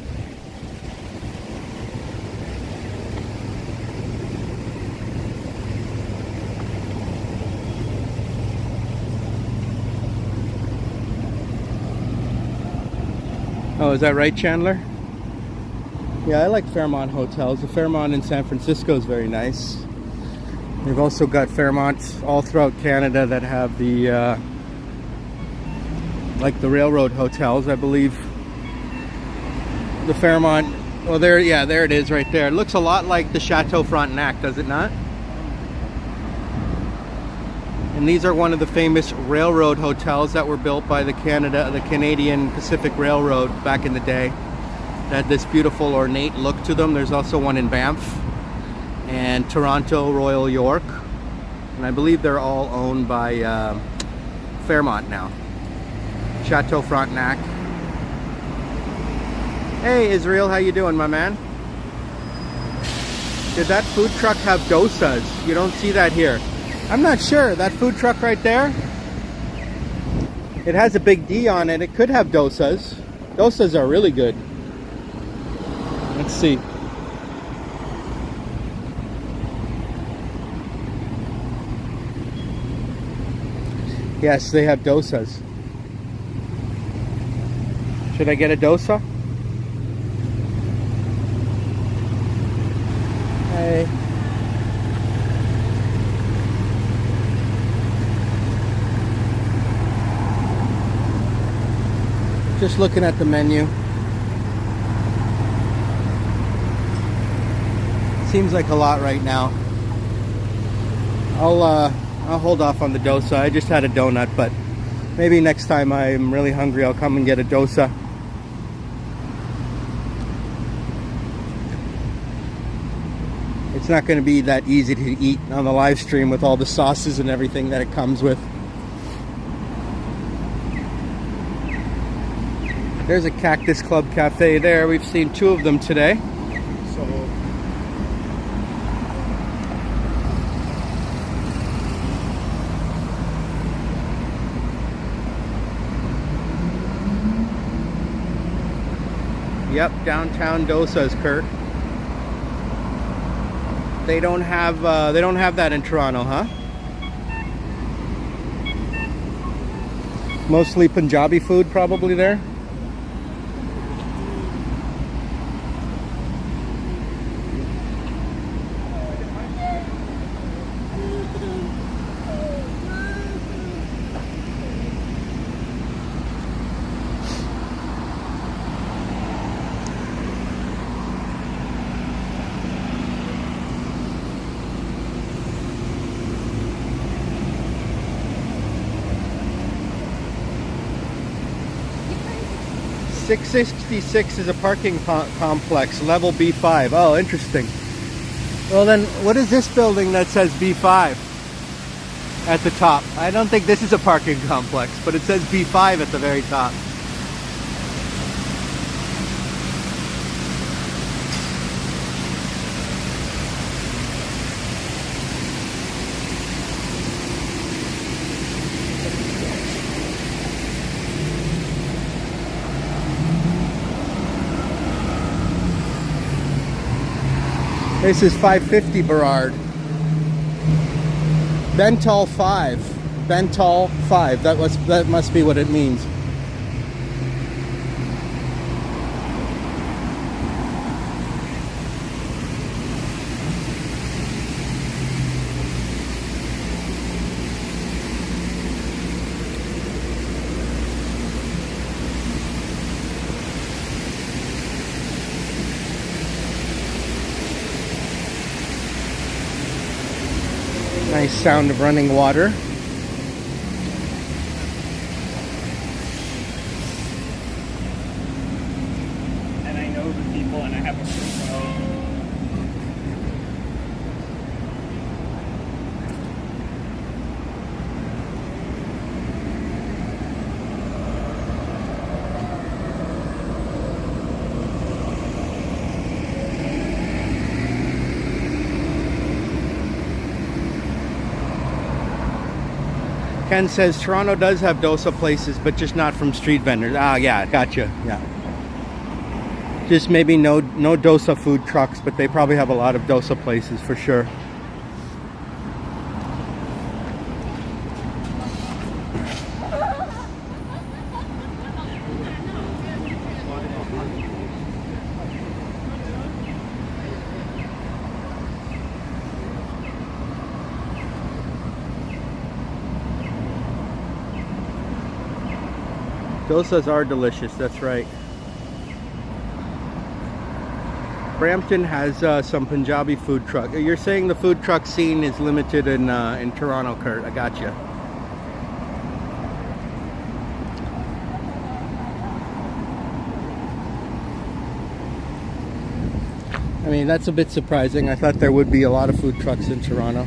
Oh, is that right, Chandler? Yeah, I like Fairmont hotels. The Fairmont in San Francisco is very nice. They've also got Fairmonts all throughout Canada that have the like the railroad hotels, I believe. The Fairmont, well, there it is right there. It looks a lot like the Chateau Frontenac, does it not? And these are one of the famous railroad hotels that were built by the Canadian Pacific Railroad back in the day. They had this beautiful ornate look to them. There's also one in Banff and Toronto, Royal York. And I believe they're all owned by Fairmont now. Chateau Frontenac. Hey Israel, how you doing, my man? Did that food truck have dosas? You don't see that here. I'm not sure. That food truck right there, it has a big D on it. It could have dosas. Dosas are really good. Let's see. Yes, they have dosas. Should I get a dosa? Hey. Just looking at the menu. Seems like a lot right now. I'll hold off on the dosa. I just had a donut, but maybe next time I'm really hungry, I'll come and get a dosa. It's not going to be that easy to eat on the live stream with all the sauces and everything that it comes with. There's a Cactus Club Cafe there. We've seen two of them today. So yep, downtown dosas, Kurt. They don't have that in Toronto, huh? Mostly Punjabi food probably there. .666 is a parking complex, level B5. Oh, interesting. Well then, what is this building that says B5 at the top? I don't think this is a parking complex, but it says B5 at the very top. This is 550 Burrard. Bentall 5. Bentall 5. That must be what it means. Nice sound of running water. And I know the people and I have a free row. Ken says Toronto does have dosa places, but just not from street vendors. Ah, yeah, gotcha. Yeah. Just maybe no dosa food trucks, but they probably have a lot of dosa places for sure. Dosas are delicious, that's right. Brampton has some Punjabi food truck. You're saying the food truck scene is limited in Toronto, Kurt. I gotcha. I mean, that's a bit surprising. I thought there would be a lot of food trucks in Toronto.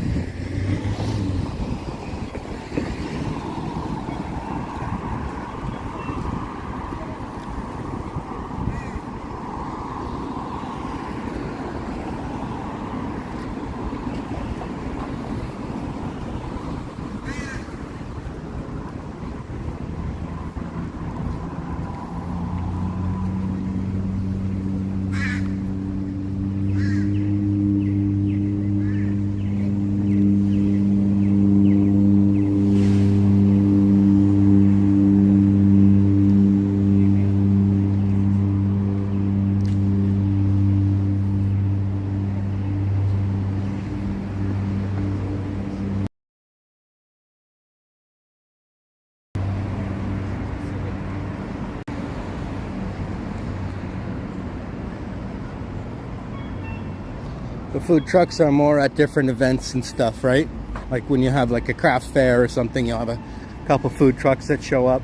The food trucks are more at different events and stuff, right? Like when you have like a craft fair or something, you'll have a couple food trucks that show up.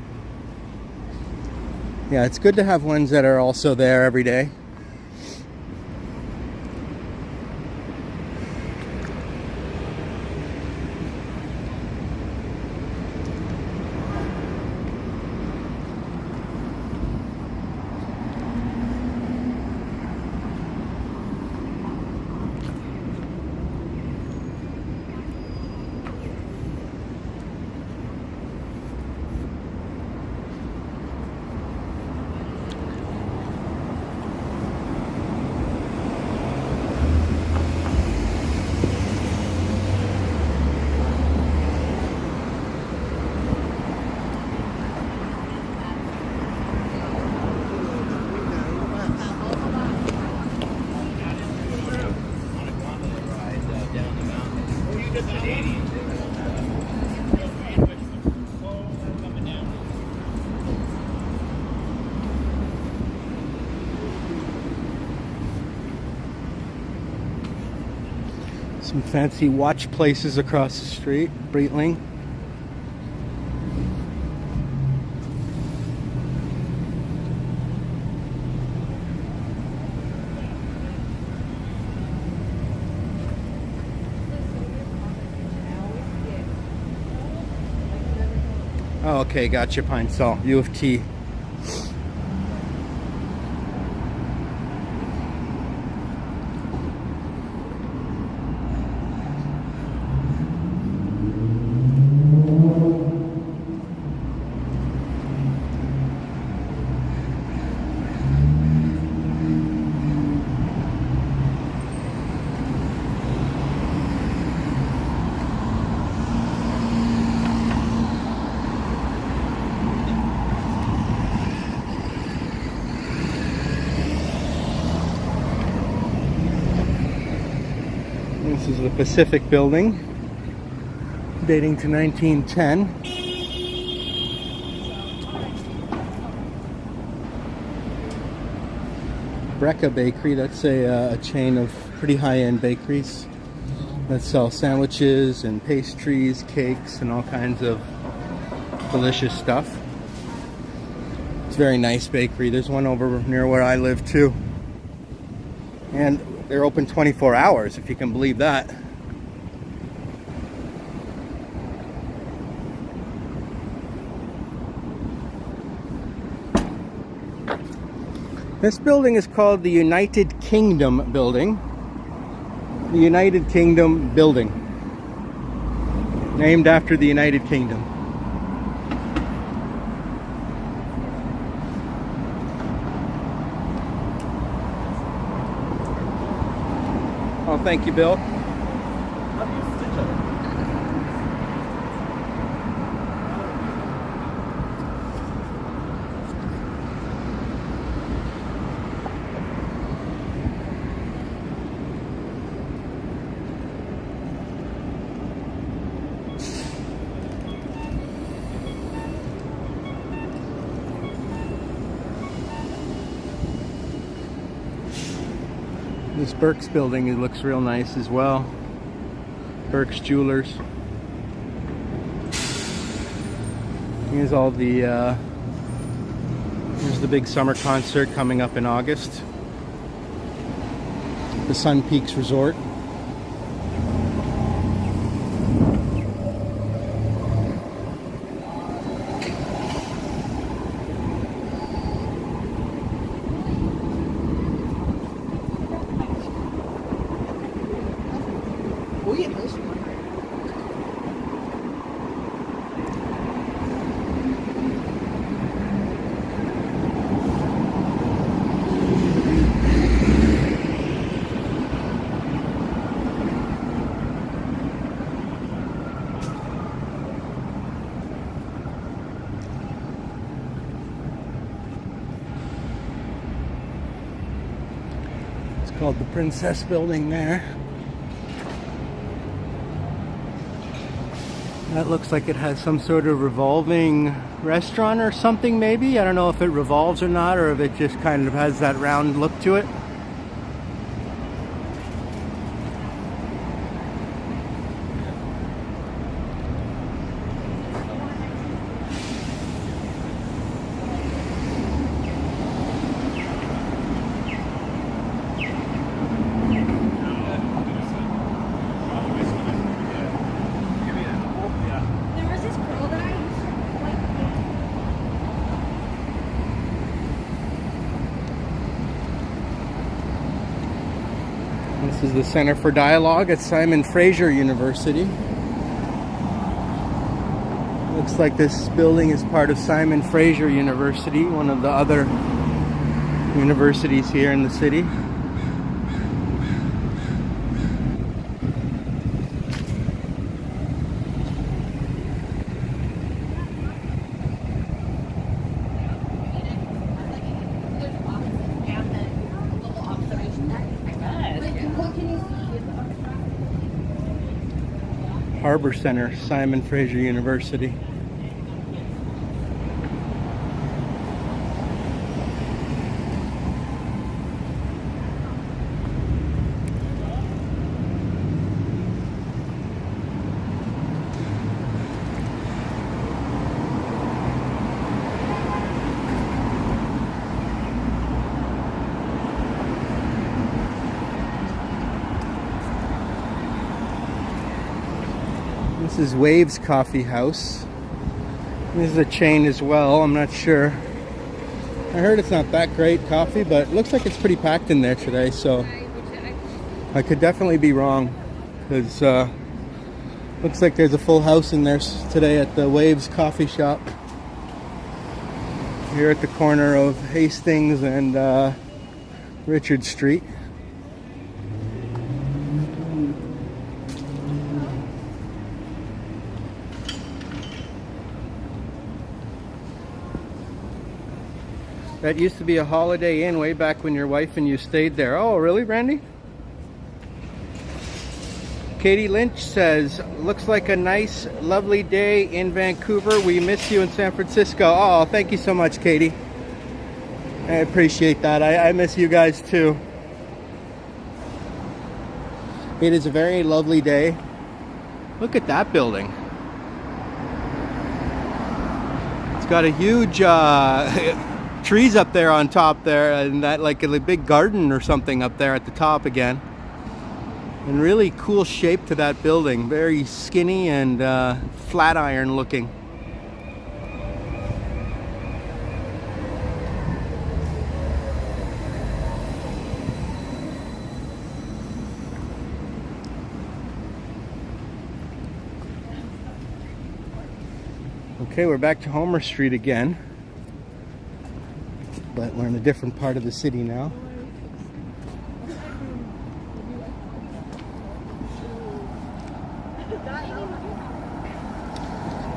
Yeah, it's good to have ones that are also there every day. Some fancy watch places across the street, Breitling. Oh, okay, gotcha. Pine Salt, U of T. This is the Pacific Building, dating to 1910. Brecca Bakery, that's a chain of pretty high-end bakeries that sell sandwiches and pastries, cakes, and all kinds of delicious stuff. It's a very nice bakery. There's one over near where I live too. And they're open 24 hours, if you can believe that. This building is called the United Kingdom Building. The United Kingdom Building. Named after the United Kingdom. Oh, thank you, Bill. This Burke's building, it looks real nice as well. Burke's Jewelers. Here's all the here's the big summer concert coming up in August. The Sun Peaks Resort. Called the Princess Building there. That looks like it has some sort of revolving restaurant or something maybe. I don't know if it revolves or not, or if it just kind of has that round look to it. There was this girl that I used to like. This is the Center for Dialogue at Simon Fraser University. Looks like this building is part of Simon Fraser University, one of the other universities here in the city. Harbor Center, Simon Fraser University. This is Waves Coffee House. This is a chain as well. I'm not sure. I heard it's not that great coffee, but it looks like it's pretty packed in there today, so I could definitely be wrong, because looks like there's a full house in there today at the Waves Coffee Shop here at the corner of Hastings and Richard Street. That used to be a Holiday Inn way back when your wife and you stayed there. Oh, really, Brandy? Katie Lynch says, looks like a nice, lovely day in Vancouver. We miss you in San Francisco. Oh, thank you so much, Katie. I appreciate that. I miss you guys too. It is a very lovely day. Look at that building. It's got a huge trees up there on top there, and that like a big garden or something up there at the top again. And really cool shape to that building. Very skinny and flat iron looking. Okay, we're back to Homer Street again, but we're in a different part of the city now.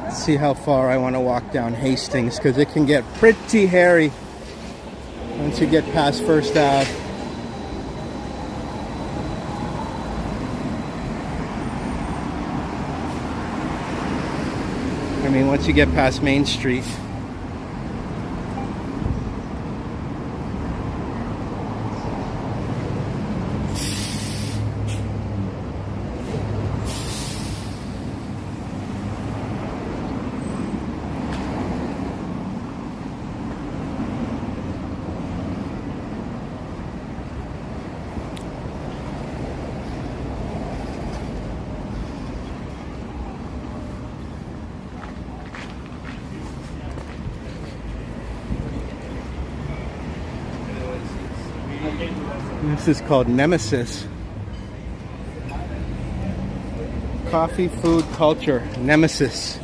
Let's see how far I want to walk down Hastings, because it can get pretty hairy once you get past First Ave. I mean, once you get past Main Street. This is called Nemesis. Coffee, food, culture. Nemesis.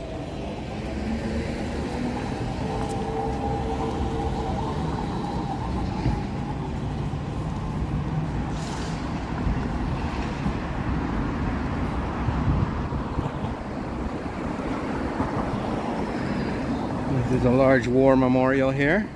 There's a large war memorial here.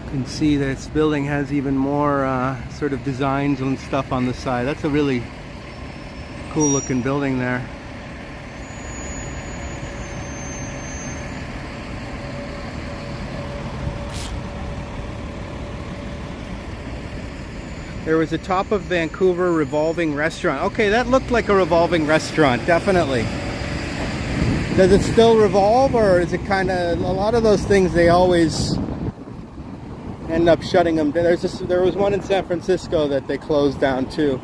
You can see that this building has even more sort of designs and stuff on the side. That's a really cool looking building there. There was a top of Vancouver revolving restaurant. Okay, that looked like a revolving restaurant, definitely. Does it still revolve, or is it kind of, a lot of those things, they always end up shutting them down. There was one in San Francisco that they closed down too.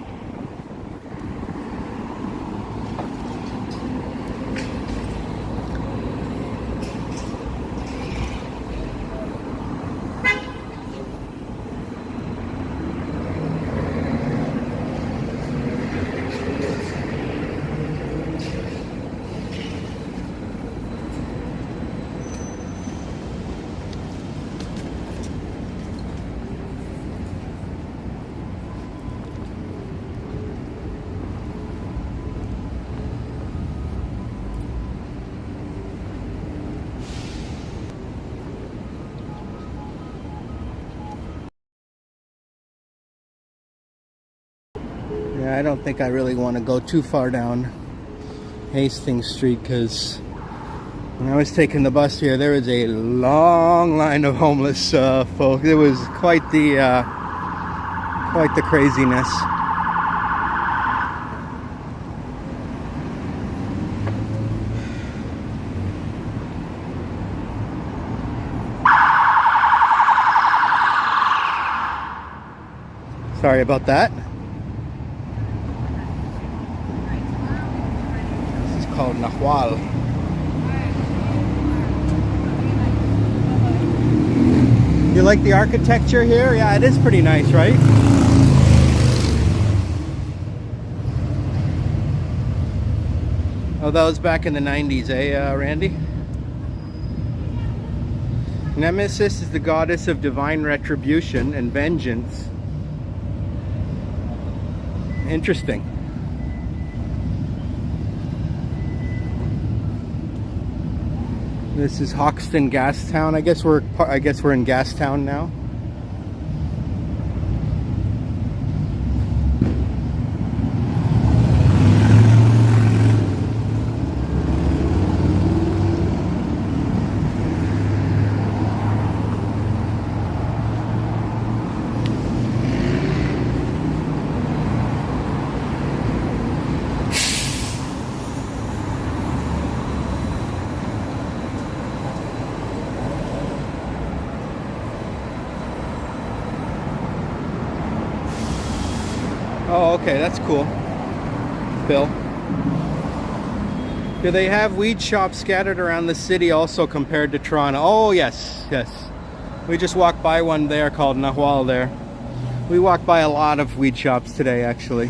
Yeah, I don't think I really want to go too far down Hastings Street, because when I was taking the bus here, there was a long line of homeless folks. It was quite the craziness. Sorry about that. Called Nahual. You like the architecture here? Yeah, it is pretty nice, right? Oh, that was back in the 90s, eh, Randy? Nemesis is the goddess of divine retribution and vengeance. Interesting. This is Hoxton, Gastown. I guess we're in Gastown now. Oh, okay, that's cool. Bill. Do they have weed shops scattered around the city also compared to Toronto? Oh, yes, yes. We just walked by one there called Nahual there. We walked by a lot of weed shops today, actually.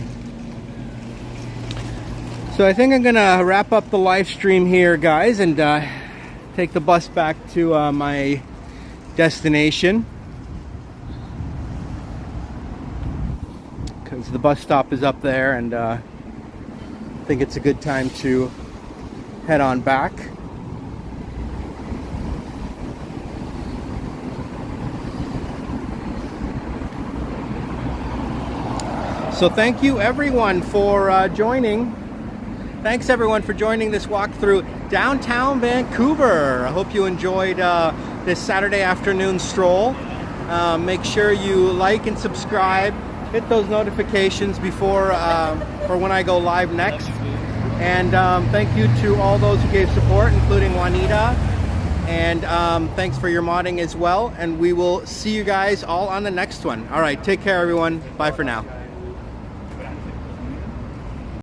So I think I'm gonna wrap up the live stream here, guys, and take the bus back to my destination. Because the bus stop is up there, and I think it's a good time to head on back. So thank you everyone for joining. Thanks everyone for joining this walk through downtown Vancouver. I hope you enjoyed this Saturday afternoon stroll. Make sure you like and subscribe. Hit those notifications before for when I go live next. And thank you to all those who gave support, including Juanita And thanks for your modding as well. And we will see you guys all on the next one. All right, take care, everyone. Bye for now.